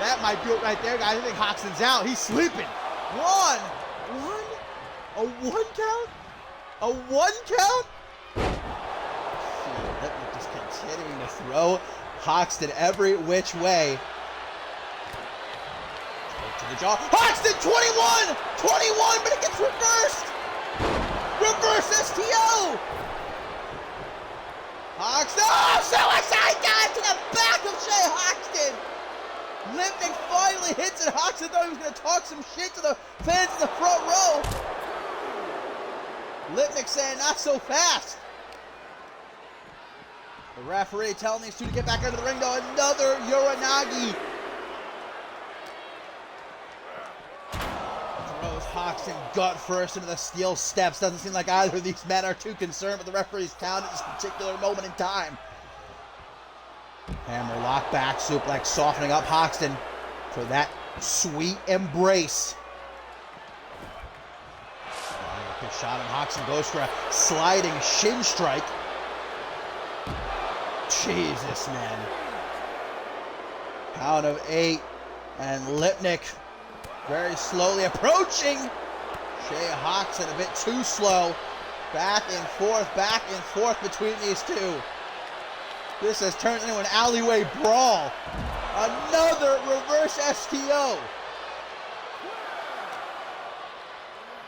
That might do it right there, guys. I think Octane's out. He's sleeping. One. A one count? A one count? Lipnick just continuing to throw Octane every which way. To the jaw. Octane 21! 21, but it gets reversed! Reverse STO! Octane, oh, suicide dive to the back of Shea Octane! Lipnick finally hits it. Octane thought he was going to talk some shit to the fans in the front row. Lipnick saying, "Not so fast." The referee telling these two to get back into the ring, though. Another Uranagi. Throws Octane gut first into the steel steps. Doesn't seem like either of these men are too concerned with the referee's count at this particular moment in time. Hammer lock back suplex, softening up Octane for that sweet embrace. Good shot, and Octane goes for a sliding shin strike. Jesus, man. Count of 8, and Lipnick very slowly approaching. Shea Octane a bit too slow. Back and forth between these two. This has turned into an alleyway brawl. Another reverse STO.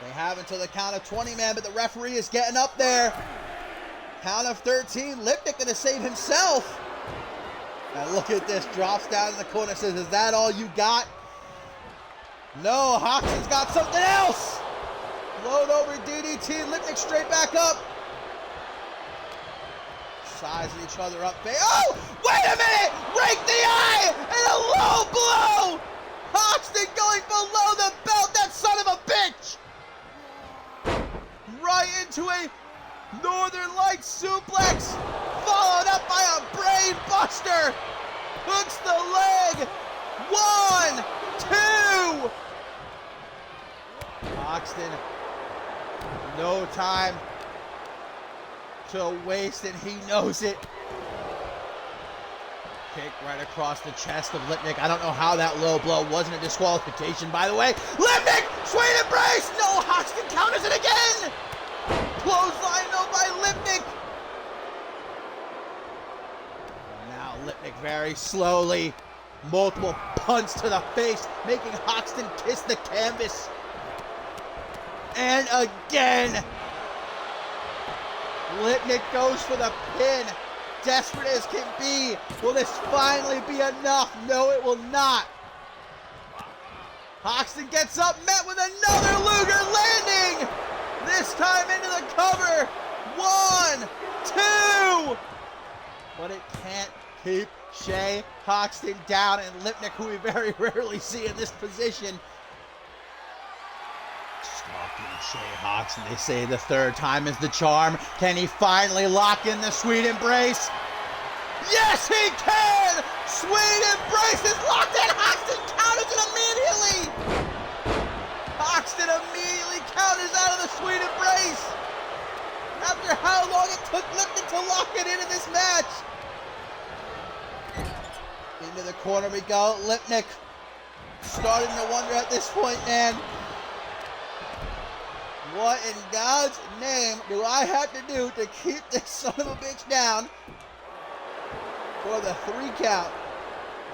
They have until the count of 20, man, but the referee is getting up there. Count of 13. Lipnick gonna save himself. And look at this. Drops down in the corner, says, "Is that all you got?" No, Octane's got something else. Load over DDT. Lipnick straight back up. Sizing each other up. Oh, wait a minute! Break the eye! And a low blow! Octane going below the belt, that son of a bitch! Right into a Northern Lights suplex, followed up by a brain buster. Hooks the leg. 1, 2. Octane, no time to waste, and he knows it. Kick right across the chest of Lipnick. I don't know how that low blow wasn't a disqualification, by the way. Lipnick, sweet embrace. No, Octane counters it again. Clothesline though by Lipnick. Now Lipnick very slowly. Multiple punts to the face, making Octane kiss the canvas. And again. Lipnick goes for the pin. Desperate as can be. Will this finally be enough? No, it will not. Octane gets up, met with another Luger landing. This time into the cover. 1, 2. But it can't keep Shea Octane down, and Lipnick, who we very rarely see in this position, stalking Shea Octane. They say the third time is the charm. Can he finally lock in the sweet embrace? Yes, he can! Sweet embrace is locked in. Octane counters it immediately. Octane immediately counters out of the sweet embrace. After how long it took Lipnick to lock it in this match. Into the corner we go. Lipnick starting to wonder at this point, man, what in God's name do I have to do to keep this son of a bitch down for the 3 count,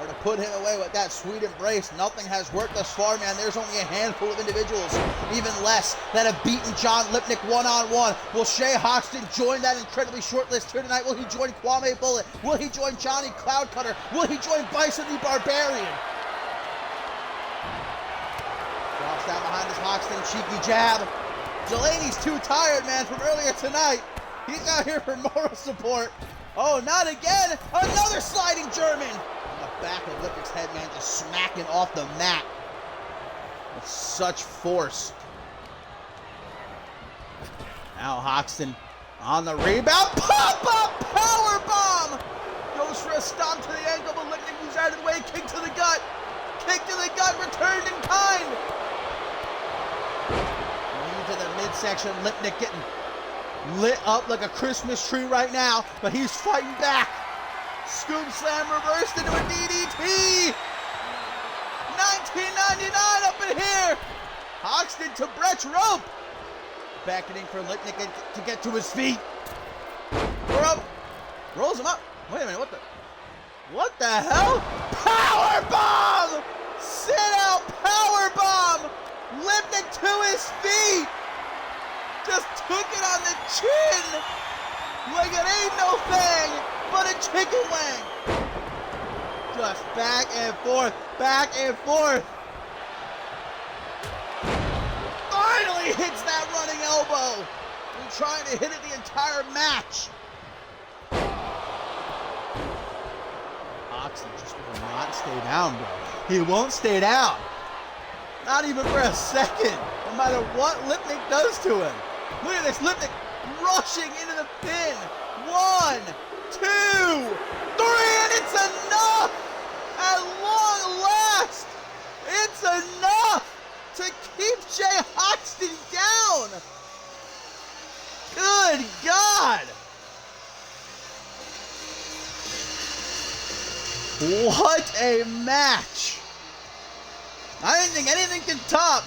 or to put him away with that sweet embrace? Nothing has worked thus far, man. There's only a handful of individuals, even less, that have beaten John Lipnick one-on-one. Will Shea Octane join that incredibly short list here tonight? Will he join Kwame Bullet? Will he join Johnny Cloudcutter? Will he join Bison the Barbarian? Drops down behind his Octane, cheeky jab. Delaney's too tired, man, from earlier tonight. He's out here for moral support. Oh, not again! Another sliding German! On the back of Lipnick's head, man, just smacking off the mat with such force. Now Hoxton on the rebound. Pop-up power bomb! Goes for a stomp to the ankle, but Lipnick moves out of the way. Kick to the gut. Kick to the gut, returned in kind. Knee to the midsection. Lipnick getting lit up like a Christmas tree right now, but he's fighting back. Scoop slam reversed into a DDT. 1999 up in here. Hoxton to Brett's rope. Beckoning for Lipnick to get to his feet. We're up. Rolls him up. Wait a minute, what the hell? Power bomb! Sit out power bomb! Lipnick to his feet! Just took it on the chin! Like it ain't no thing but a chicken wing! Just back and forth, back and forth! Finally hits that running elbow! Been trying to hit it the entire match! Octane just will not stay down, bro. He won't stay down. Not even for a second. No matter what Lipnick does to him. Look at this, Lipnick rushing into the pin. 1, 2, 3, and it's enough! At long last, it's enough to keep Jay Hoxton down. Good God! What a match! I didn't think anything could top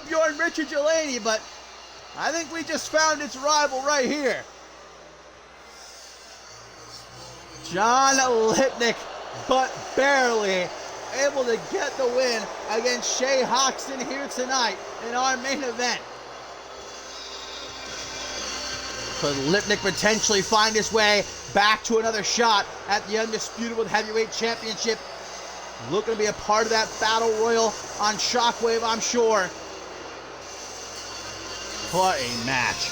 Bjorn Richard Delaney, but I think we just found its rival right here. John Lipnick, but barely able to get the win against Jay Hoxton here tonight in our main event. Could Lipnick potentially find his way back to another shot at the Undisputed Heavyweight Championship? Looking to be a part of that battle royal on Shockwave, I'm sure. What a match,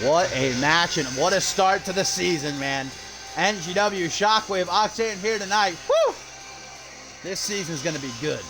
man. What a match and what a start to the season, man. NGW Shockwave Octane here tonight. Woo! This season's going to be good.